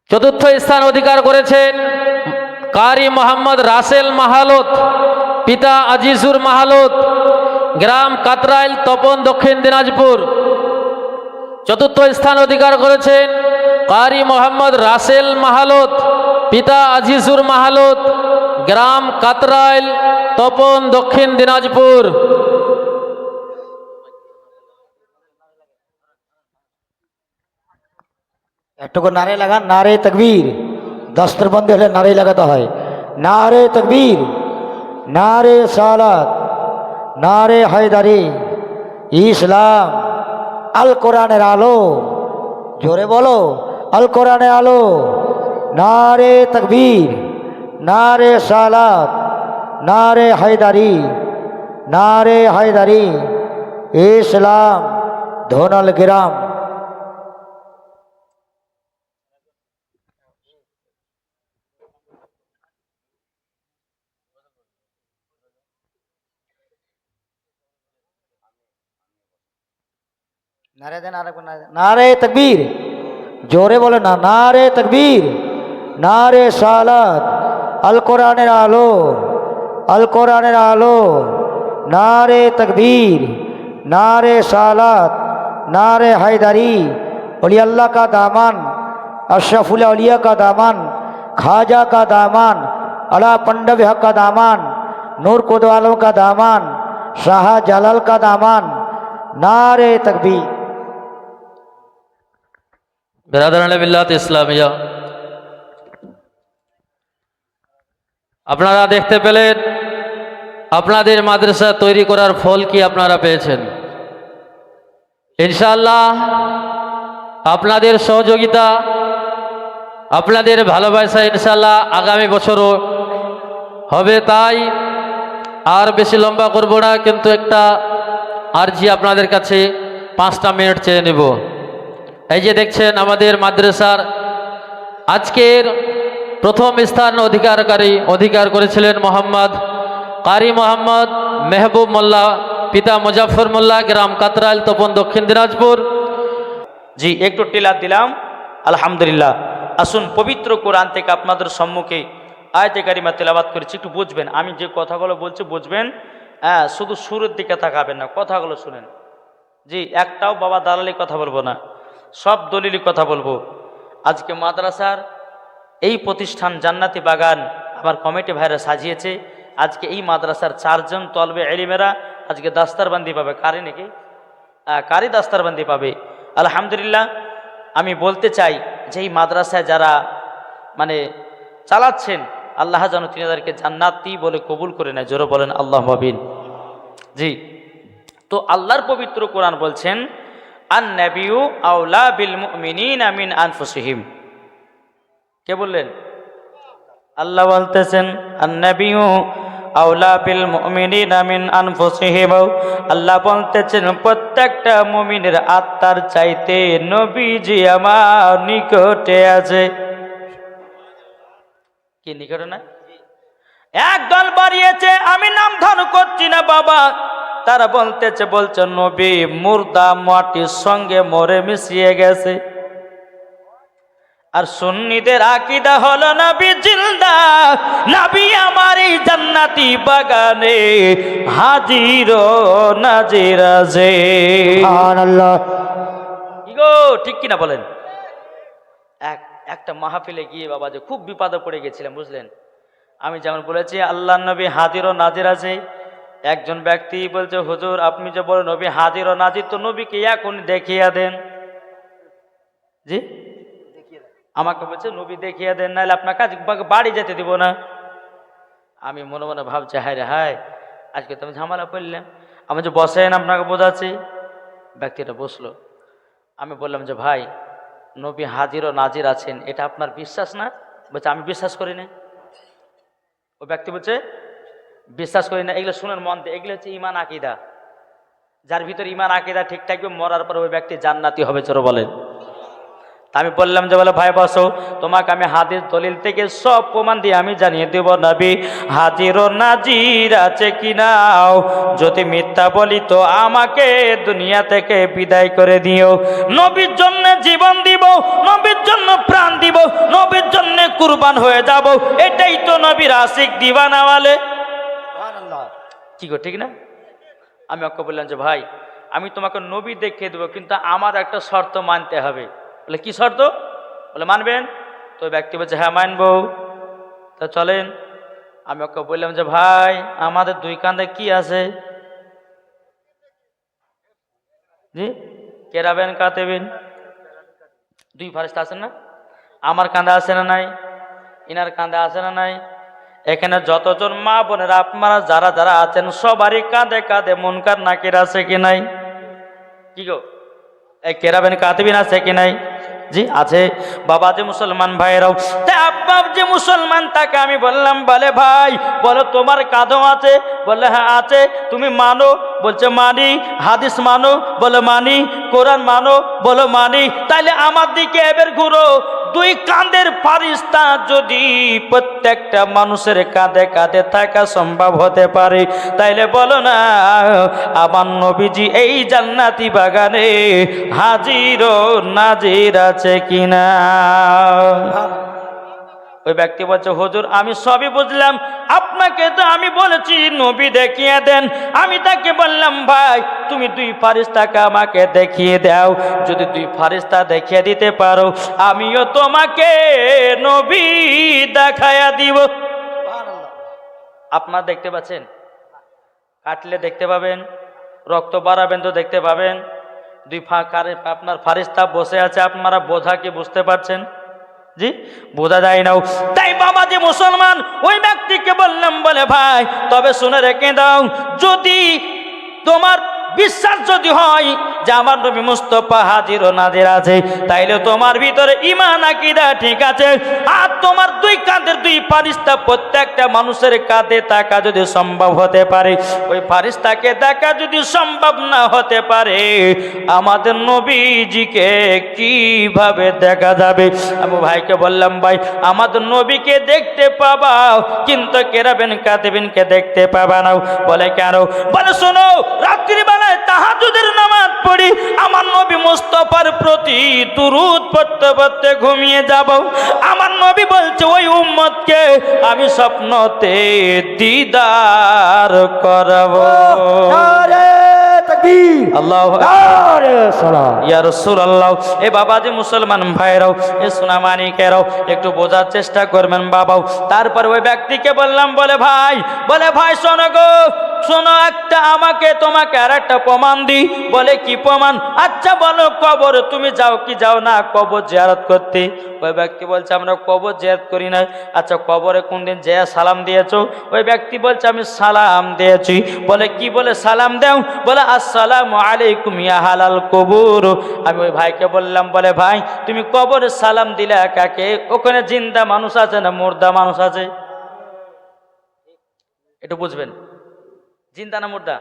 চতুর্থ স্থান অধিকার করেছেন কারি মোহাম্মদ রাসেল মাহালত, পিতা আজিজুর মাহালত, গ্রাম কাতরাইল, তপন, দক্ষিণ দিনাজপুর। চতুর্থ স্থান অধিকার করেছেন কারি মোহাম্মদ রাসেল মাহালত, পিতা আজিজুর মাহালত, গ্রাম কাতরাইল, তপন, দক্ষিণ দিনাজপুর। একটুকু নারে লাগান, নারে তকবীর। দস্তরবন্দি হলে নারে লাগাতে হয়। নারে তকবীর, নারে সালাত, নারে হায়দারি। ইসলাম আল কোরআনের আলো, জোরে বলো, আল কোরআনের আলো। নারে তকবীর, নারে সালাত, নারে হায়দারি, নারে হায়দারি। ইসলাম ধোনাল গ্রাম। नारे देना, नारे तकबीर, जोरे बोलो ना, नारे तकबीर, नारे सालात, अल कुरानेर आलो, अल कुरानेर आलो। नारे तकबीर, नारे सालात, नारे हैदरी। औलिया अल्लाह का दामन, अशरफुल औलिया का दामन, खाजा का दामन, अला पंडव हक का दामन, नूर कुदवालों का दामन, शाह जलाल का दामन। नारे तकबीर। বেরাদারানে বিল্লাত ইসলামিয়া, আপনারা দেখতে পেলেন আপনাদের মাদ্রাসা তৈরি করার ফল কি আপনারা পেয়েছেন। ইনশাআল্লাহ আপনাদের সহযোগিতা, আপনাদের ভালোবাসা ইনশাআল্লাহ আগামী বছরও হবে। তাই আর বেশি লম্বা করব না, কিন্তু একটা আরজি আপনাদের কাছে 5টা মিনিট চেয়ে নেব। এই যে দেখছেন আমাদের মাদ্রাসার আজকের প্রথম স্থান অধিকার করেছিলেন মোহাম্মদ কারি মোহাম্মদ মেহবুব মোল্লা, পিতা মুজাফর মোল্লা, গ্রাম কাতরাইল, তপন, দক্ষিণ দিনাজপুর। জি একটু টিলা দিলাম, আলহামদুলিল্লাহ। আসুন পবিত্র কোরআন থেকে আপনাদের সম্মুখে আয়াতে কারিমা তেলাওয়াত করেছি, একটু বুঝবেন। আমি যে কথাগুলো বলছি বুঝবেন, হ্যাঁ, শুধু সুরের দিকে তাকাবেন না, কথাগুলো শুনেন। জি একটাও বাবা দালালি কথা বলবো না, সব দলিলি কথা বলবো। আজকে মাদ্রাসার এই প্রতিষ্ঠান জান্নাতি বাগান আমার কমিটি ভাইরা সাজিয়েছে। আজকে এই মাদ্রাসার 4 জন তলবে এলিমেরা আজকে দাস্তারবান্দি পাবে। কারি নাকি? কারি দাস্তারবান্দি পাবে, আলহামদুলিল্লাহ। আমি বলতে চাই যে এই মাদ্রাসায় যারা মানে চালাচ্ছেন, আল্লাহ যেন তিনাদেরকে জান্নাতি বলে কবুল করে নেয়। জোরে বলেন আল্লাহ আমিন। জি, তো আল্লাহর পবিত্র কোরআন বলছেন আন-নাবিয়্যু আওলা বিল মুমিনিনা মিন আনফুসিহিম। কে বললেন? আল্লাহ বলতেছেন আন-নাবিয়্যু আওলা বিল মুমিনিনা মিন আনফুসিহিম। আল্লাহ বলতেছেন প্রত্যেকটা মুমিনের আত্মার চাইতে নবীজি আমার নিকটে আছে। কি নিকটে না? একদল বাড়িয়েছে, আমি নাম ধারণ করছি না বাবা, তারা বলছে নবী মুর্দা মাটির সঙ্গে মরে মিশিয়ে গেছে। আর সুন্নিদের আকীদা হলো নবী জিন্দা, নবী আমার এই জান্নাতি বাগানে হাজির ও নাজির আছে। সুবহানাল্লাহ। ইগো ঠিক কিনা বলেন? একটা মাহফিলে গিয়ে বাবা যে খুব বিপদে পড়ে গেছিলাম, বুঝলেন। আমি যেমন বলেছি আল্লাহ নবী হাজির ও নাজির আছে, একজন ব্যক্তি বলছে হুজুর আপনি যে বলেন নবী হাজির ও নাজির, তো নবীকে এখন দেখিয়ে দেন। জি আমাকে বলছে নবী দেখিয়ে দেন, নাহলে আপনার কাজ বাড়ি যেতে দিব না। আমি মনে মনে ভাবছি হায় রে হায়, আজকে তুমি ঝামেলা করলেন। আমি যে বসেন আপনাকে বোঝাচ্ছি। ব্যক্তিটা বসলো, আমি বললাম যে ভাই নবী হাজির ও নাজির আছেন, এটা আপনার বিশ্বাস না? বলছে আমি বিশ্বাস করি না। ও ব্যক্তি বলছে বিশ্বাস করি না। এগুলো শুনেন মন দিয়ে, এগুলো হচ্ছে ইমান আকিদা। যার ভিতরে ইমান আকিদা ঠিক থাকবে, মরার পর ওই ব্যক্তি জান্নাতি হবে। চলো বলেন। তা আমি বললাম যে বলে ভাই বসো, তোমাকে আমি হাদিস দলিল থেকে সব প্রমাণ দিয়ে আমি জানিয়ে দেব নবী হাজির ও নাজির আছে কিনাও। যদি মিথ্যা বলি তো আমাকে দুনিয়া থেকে বিদায় করে দিও। নবীর জন্য জীবন দিব, নবীর জন্য প্রাণ দিব, নবীর জন্য কুরবান হয়ে যাব। এটাই তো নবীর আশিক দিওয়ানা বলে। কি গো ঠিক না? আমি ওকে বললাম যে ভাই আমি তোমাকে নবী দেখিয়ে দেবো, কিন্তু আমার একটা শর্ত মানতে হবে। বলে কি শর্ত? বলে মানবেন? তো ব্যক্তি বলছে হ্যাঁ মানবো। তা চলেন। আমি ওকে বললাম যে ভাই আমাদের দুই কাঁধে কি আছে? জি কেরাবেন কাতেবেন, দুই ফারিস্তা আছেন না? আমার কাঁধে আছে না নাই? ইনার কাঁধে আছে না নাই? এখানে যতজন মা বোনেরা আপনারা যারা যারা আছেন সবারই কাঁধে কাঁধে মুনকার নাকির আছে কি নাই? কি গো এই কেরাবেন কাতিবিন আছে কি নাই? জি আছে। বাবা যে মুসলমান ভাইরাও, তা আব্বা যে মুসলমান তাকে আমি বললাম বলে ভাই বলো তোমার কাঁধও আছে? বলে হ্যাঁ আছে। তুমি মানো? বলছে মানি। হাদিস মানো? বলে মানি। কোরআন মানো? বলো মানি। তাইলে আমার দিকে এবার ঘুরো। দুই কাঁধের ফারিস্তা যদি প্রত্যেকটা মানুষের কাঁধে কাঁধে থাকা সম্ভব হতে পারে, তাইলে বলো না আমার নবীজি এই জান্নাতি বাগানে হাজির ও নাজির আছে কিনা? ওই ব্যক্তি বলছে হুজুর আমি সবই বুঝলাম, আপনাকে তো আমি বলেছি নবী দেখিয়ে দেন। আমি তাকে বললাম ভাই তুমি দুই ফারিস্তাকে আমাকে দেখিয়ে দাও। যদি দুই ফারিস্তা দেখিয়ে দিতে পারো আমিও তোমাকে নবী দেখায়া দিব। আপনারা দেখতে পাচ্ছেন? কাটলে দেখতে পাবেন, রক্ত বাড়াবেন তো দেখতে পাবেন। দুই আপনার ফারিস্তা বসে আছে, আপনারা বোঝা কি বুঝতে পারছেন? জি বোঝা যায় না। তাই বাবা যে মুসলমান ওই ব্যক্তিকে বললাম বলে ভাই তবে শুনে রেখে দাও, যদি তোমার বিশ্বাস যদি হয় যে আমার নবী মুস্তাফা হাজির ও নাজির আছে, তাইলে তোমার ভিতরে ঈমান আকীদা ঠিক আছে। আর তোমার দুই কাঁধের দুই ফারিস্তা প্রত্যেকটা মানুষের কাঁধে থাকা যদি সম্ভব হতে পারে, ওই ফারিস্তাকে দেখা যদি সম্ভব না হতে পারে আমাদের নবীজিকে কিভাবে দেখা যাবে? আমি ভাইকে বললাম ভাই আমাদের নবীকে দেখতে পাবা, কিন্তু কেরাবেন কাতিবিনকে দেখতে পাবা না। বলে কেন? বলে শোনো রাত্রিবেলায় তাহাজ্জুদের নামাজ পড়ি, আমার নবী মুস্তাফার প্রতি দুরূদ পড়তে পড়তে ঘুমিয়ে যাব। আমার নবী বলছে ওই উম্মতকে আমি স্বপ্নতে দিদার করাবো। আল্লাহু আকবার, ইয়া রাসূলুল্লাহ। এ বাবা যে মুসলমান ভাইরাও, এ সোনামানিকেরাও একটু বোঝার চেষ্টা করবেন বাবাও। তারপর ওই ব্যক্তিকে বললাম বলে ভাই শোনো গো, শোনো একটা আমাকে তোমাকে আর একটা প্রমাণ দিই। বলে কি প্রমাণ? আচ্ছা বলো কবর তুমি যাও কি যাও না কবর জিয়ারত করতে? ওই ব্যক্তি বলছে আমরা কবর জিয়ারত করি না। আচ্ছা কবরে কোনদিন যেয়া সালাম দিয়েছো? ওই ব্যক্তি বলছে আমি সালাম দিয়েছি। বলে কি বলে সালাম দাও? বলে আসসালামু আলাইকুম ইয়া হালাল কবুর। আমি ওই ভাইকে বললাম বলে ভাই তুমি কবরে সালাম দিলে কাকে? ওখানে জিন্দা মানুষ আছে না মুর্দা মানুষ আছে? একটু বুঝবেন, জিন্দা না মুর্দা?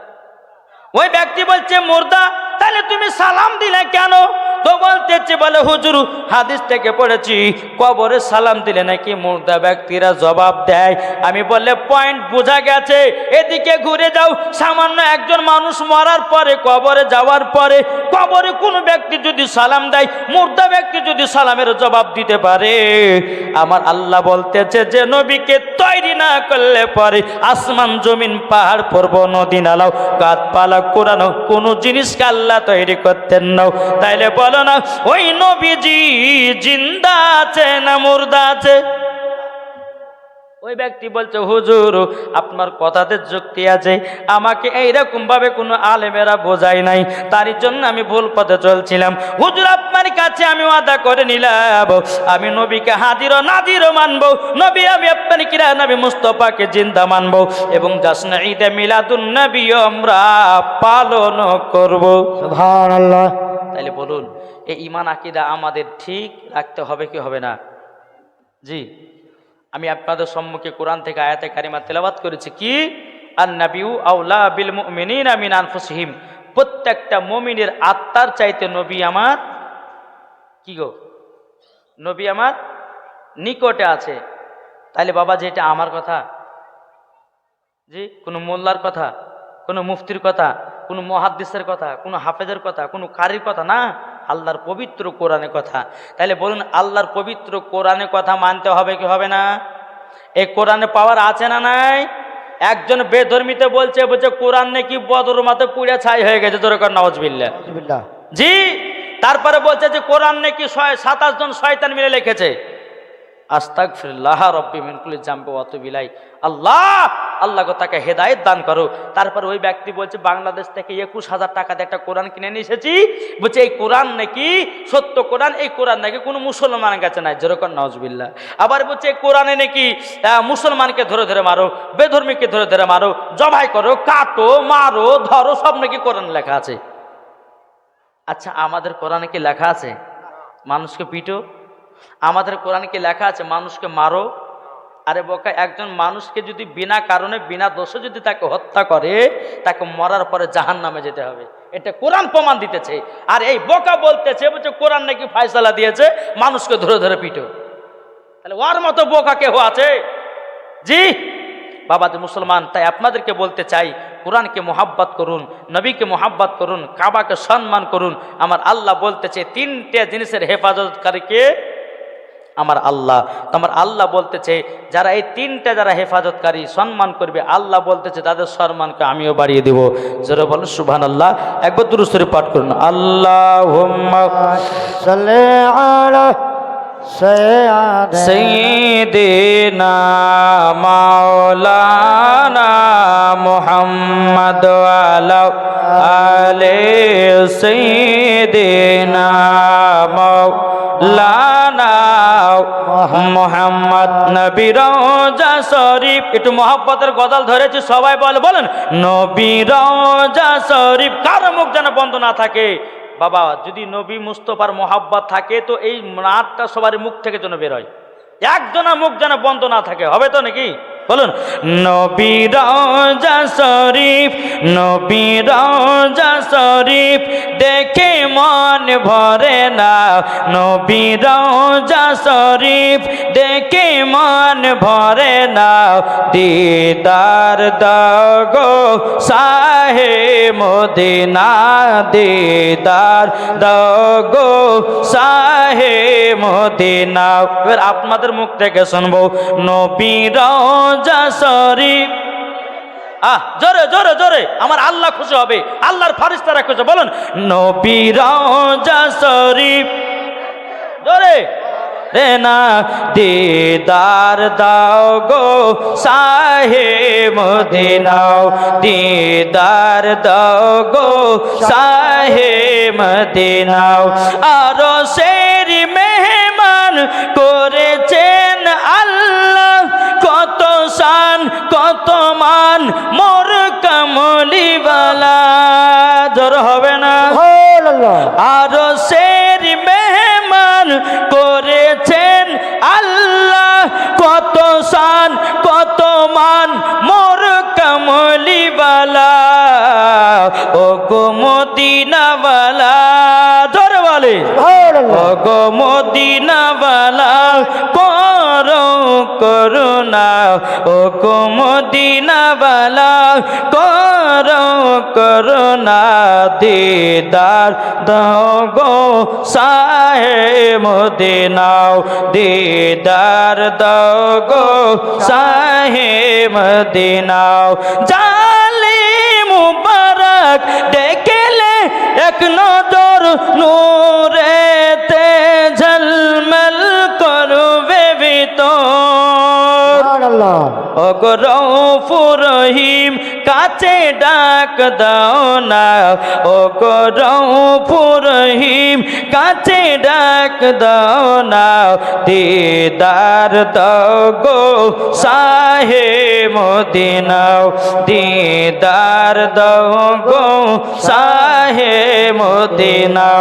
ওই ব্যক্তি বলছে মুর্দা। তাহলে তুমি সালাম দিলে কেন? তো বলতেছে বলে হুজুর হাদিস থেকে পড়েছি কবরে সালাম দিলে নাকি মুর্দা ব্যক্তিরা জবাব দেয়। আমি বললে পয়েন্ট বোঝা গেছে, এদিকে ঘুরে যাও। সামান্য একজন মানুষ মরার পরে কবরে যাওয়ার পরে কবরে কোনো ব্যক্তি যদি সালাম দেয়, মুর্দা ব্যক্তি যদি সালামের জবাব দিতে পারে, আমার আল্লাহ বলতেছে যে নবীকে তৈরি না করলে পরে আসমান জমিন পাহাড় পর্বত নদী নালাও গাছপালা কোরআন কোনো জিনিসকে আল্লাহ তৈরি করতেন না। তাইলে বলো না ওই নবীজি জিন্দা আছে না মুর্দা আছে? ওই ব্যক্তি বলছে হুজুর আপনার কথাতে যুক্তি আছে, আমাকে এইরকম ভাবে কোনো আলেমেরা বোঝায় নাই, তারই জন্য আমি ভুল পথে চলছিলাম। হুজুর আপনার কাছে আমি ওয়াদা করে নিলাম আমি নবীকে হাজির ও নাজির মানবো। নবী আমি আপনার কিরা নবী মুস্তাফাকে জিন্দা মানবো এবং জাসনা ঈদে মিলাদুন নবী আমরা পালন করব। সুবহানাল্লাহ। তাইলে বলুন এই ইমান আকিদা আমাদের ঠিক রাখতে হবে কি হবে না? জি, আমি আপনাদের সম্মুখে কোরআন থেকে আয়াতে কারিমা তেলাওয়াত করেছি কি, আন-নাবিয়্যু আওলা বিল মুমিনিনা মিন আনফুসিহিম, প্রত্যেকটা মুমিনের আত্মার চাইতে নবী আমার কি গো, নবী আমার নিকটে আছে। তাইলে বাবা যে এটা আমার কথা, জি, কোনো মোল্লার কথা, কোনো মুফতির কথা, কোনো মুহাদ্দিসের কথা, কোনো হাফেজের কথা, কোনো কারির কথা না, আল্লাহর পবিত্র কোরআনের কথা। তাইলে বলুন আল্লাহর পবিত্র কোরআনের কথা মানতে হবে কি হবে না? এই কোরআনে পাওয়ার আছে না নাই? একজন বেধর্মীতে বলছে কোরআন নাকি বদর মাতে পুড়ে ছাই হয়ে গেছে, জোরে কর নাউজুবিল্লাহ। নাউজুবিল্লাহ। জি, তারপরে বলছে যে কোরআন নাকি 27 জন শয়তান মিলে লিখেছে। আস্তাগফিরুল্লাহ রব্বি মিন কুল্লি জামবি ওয়া আতুবু ইলাই। আল্লাহ গো তাকে হেদায়েত দান করো। তারপর ওই ব্যক্তি বলছে বাংলাদেশ থেকে 21,000 টাকা দিয়ে একটা কোরআন কিনে নিয়ে এসেছি, বলছে এই কোরআন নাকি সত্য কোরআন, এই কোরআন নাকি কোনো মুসলমানের কাছে নাই, যেরকম নাউজুবিল্লাহ। আবার বলছে এই কোরআনে নাকি মুসলমানকে ধরে ধরে মারো, বেধর্মীকে ধরে ধরে মারো, জবাই করো, কাটো, মারো, ধরো, সব নাকি কোরআন লেখা আছে। আচ্ছা, আমাদের কোরআনে কি লেখা আছে মানুষকে পিটো? আমাদের কোরআনে কি লেখা আছে মানুষকে মারো? আরে বোকা, একজন মানুষকে যদি বিনা কারণে বিনা দোষে যদি তাকে হত্যা করে, তাকে মরার পরে জাহান্নামে যেতে হবে, এটা কোরআন প্রমাণ দিতেছে। আর এই বোকা বলতেছে বলছে কোরআন নাকি ফয়সালা দিয়েছে মানুষকে ধরে ধরে পিটো। তাহলে ওর মতো বোকা কেউ আছে? জি বাবা যে মুসলমান, তাই আপনাদেরকে বলতে চাই কোরআনকে মোহাব্বত করুন, নবীকে মোহাব্বত করুন, কাবাকে সম্মান করুন। আমার আল্লাহ বলতেছে 3টে জিনিসের হেফাজতকারীকে আমার আল্লাহ। তো আমার আল্লাহ বলতেছে যারা এই 3টে যারা হেফাজতকারী সম্মান করবে, আল্লাহ বলতেছে তাদের সম্মানকে আমিও বাড়িয়ে দেব। জোরে বলুন সুবহানাল্লাহ। একবার দুরূদ শরীফ পাঠ করুন। আল্লাহুম্মা সাল্লি আলা সাইয়্যিদিনা মাওলানা মুহাম্মদ ওয়া আলা আলি সাইয়্যিদিনা মাওলানা মোহাম্মদ নবী রওজা শরীফ। একটু মোহাব্বতের গজাল ধরেছি, সবাই বলেন নবী রওজা শরীফ। কারো মুখ যেন বন্ধ না থাকে বাবা। যদি নবী মুস্তফার মোহাব্বত থাকে তো এই নাটটা সবার মুখ থেকে যেন বের হয়, একজনের মুখ যেন বন্ধ না থাকে, হবে তো নাকি? বলুন নবী রওজা শরীফ, নবী রওজা শরীফ দেখে মন ভরে না, নবী রওজা শরীফ দেখে মন ভরে না, দিদার দাও গো শাহে মদিনা, দিদার দাও গো শাহে মদিনা। এবার আপনাদের মুখ থেকে শুনবো নবী রওজা শরীফ। জোরে জোরে জোরে, আমার আল্লাহ খুশি হবে, আল্লাহর ফেরেশতারা খুশি। বলুন নবী রওজা শরীফ, জোরে রে না, দিদার দাও গো শাহে মদিনা, দিদার দাও গো শাহে মদিনা। আরো শের মেহমান করেছেন আল্লাহ, কত শান কত মান মোর কামলিওয়ালা। জোর হবে না? আরো শের মেহমান করেছেন আল্লাহ, কত শান কত মান মোর কামলিওয়ালা। ও গো মদিনাওয়ালা, জোরে বলে ও গো মদিনাওয়ালা করো করুণা, ও গো মদিনাওয়ালা করো করুণা, দিদার দাও গো শাহে মদিনা, দিদার দাও গো শাহে মদিনা। জালি মুবারক দেখলে এক নজর নূরেতে ঝলমল করবে ভিতর, ও গো রউফুর রহিম কাছে ডাক দাও না, ও গো রউফুর রহিম কাছে ডাক দাও না, দিদার দাও গো শাহে মদিনা, দিদার দাও গো শাহে মদিনা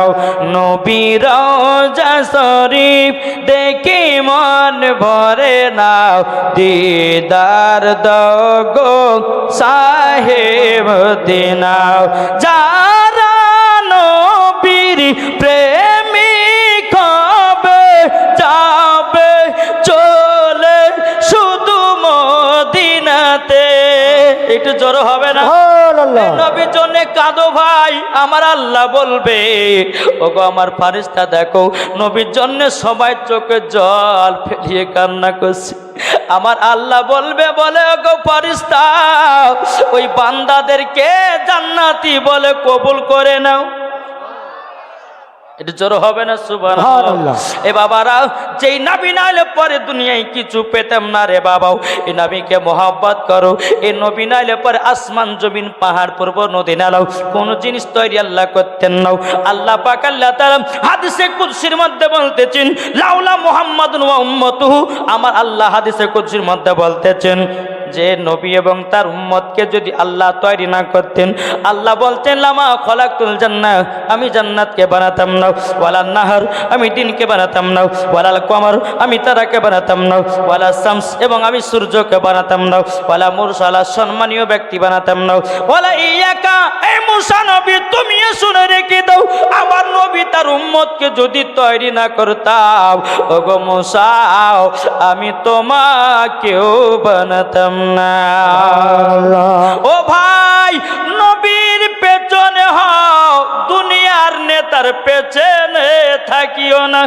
নবীর রওজা শরীফ দেখে মন ভরে না দিদার দাও গো শাহে মদিনা যারা নবীর প্রেমিক হবে যাবে চলে শুধু মদিনাতে। একটু জোর হবে না? সুবহানাল্লাহ। নবীর জন্য কাঁদো ভাই, আমার আল্লাহ বলবে ওগো আমার ফারিস্তা দেখো নবীর জন্য সবাই চোখে জল ফেলিয়ে কান্না করছে। আমার আল্লাহ বলবে বলে ওগো ফারিস্তা ওই বান্দাদেরকে জান্নাতি বলে কবুল করে নাও। এটা জোর হবে না? সুবহানাল্লাহ। এ বাবারা যেই নবী নাইলে পরে দুনিয়ায় কিছু পেতাম না রে বাবাও। এই নবীকে মোহাব্বত করো, এই নবী নাইলে পরে আসমান জমিন পাহাড় পর্বত নদী নালাও কোন জিনিস তৈরি আল্লাহ করতেন নাও। আল্লাহ পাক আল্লাহ তাআলা হাদিসে কুদসির মধ্যে বলতেছেন লাউলা মুহাম্মাদুন ওয়া উম্মতুহু, আমার আল্লাহ হাদিসে কুদসির মধ্যে বলতেছেন যে নবী এবং তার উম্মতকে যদি আল্লাহ তৈরি না করতেন, আল্লাহ বলতেন লামা খলাকতুল জান্নাহ, আমি জান্নাতকে বানাতাম না, ওয়ালান নাহার আমি দিনকে বানাতাম না, ওয়ালাল কমর আমি তারাকে বানাতাম না, ওয়ালা শামস এবং আমি সূর্যকে বানাতাম না, ওয়ালা মুরসালা সম্মানীয় ব্যক্তি বানাতাম না, ওয়ালা ইয়াকা এই মুসা নবী তুমি শুনে রেখে দাও আমার নবী তার উম্মতকে যদি তৈরি না করতাম ওগো মুসা আমি তোমাকেও বানাতাম না। ও ভাই নবীর পেছনে হও, দুনিয়ার নেতার পেছনে থাকিও না।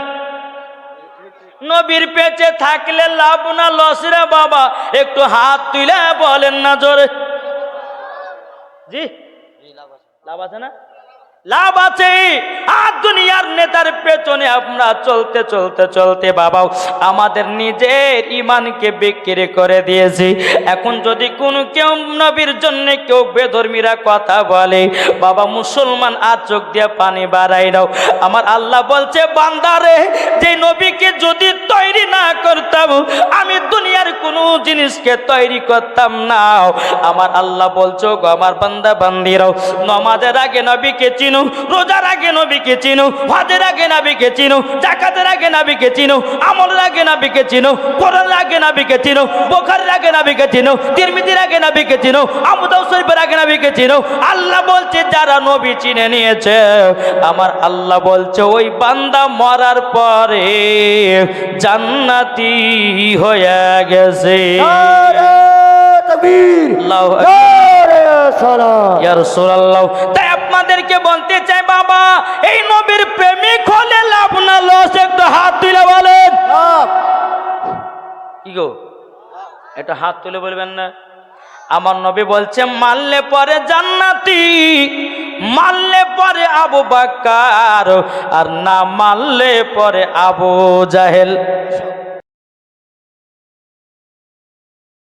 নবীর পেছে থাকলে লাভ না লস রে বাবা? একটু হাত তুলে বলেন না জোরে। জি লাভ আছে না? লাভ আছে। আর দুনিয়ার নেতার পেছনে আমরা চলতে চলতে চলতে বাবাও আমাদের নিজের ইমানকে বিক্রি করে দিয়েছি। এখন যদি কোনো কেউ নবীর জন্য কেউ বেধর্মীরা কথা বলে বাবা মুসলমান আর চোখ দিয়ে পানি বাড়াই দাও। আমার আল্লাহ বলছে বান্দারে যে নবীকে যদি তৈরি না করতাম আমি দুনিয়ার কোনো জিনিসকে তৈরি করতাম না। আমার আল্লাহ বলছো গো আমার বান্দা বান্দিরাও নামাজের আগে নবীকে চিনো, রোজার আগে নবীকে চিনো, হজের আগে নবীকে চিনো, যাকাতের আগে নবীকে চিনো, আমলের আগে নবীকে চিনো, কোরআনের আগে নবীকে চিনো, বুখারীর আগে নবীকে চিনো, তিরমিজির আগে নবীকে চিনো, আবু দাউদ শরীফের আগে নবীকে চিনো। আল্লাহ বলছে যারা নবী চিনে নিয়েছে আমার আল্লাহ বলছে ওই বান্দা মরার পরে জান্নাতি হয়ে গেছে। নারে তাকবীর, আল্লাহু আকবার। নারে সালাত। ইয়া রাসূলুল্লাহ, তাই আপনাদেরকে বলতে চাই বাবা এই নবীর প্রেমিক হলে লাভ না লস? একটু হাত তুলে বলেন। কি গো এটা হাত তুলে বলবেন না? আমার নবী বলছে মানলে পরে জান্নাতি, মানলে পরে আবু বকর, আর না মানলে পরে আবু জাহেল।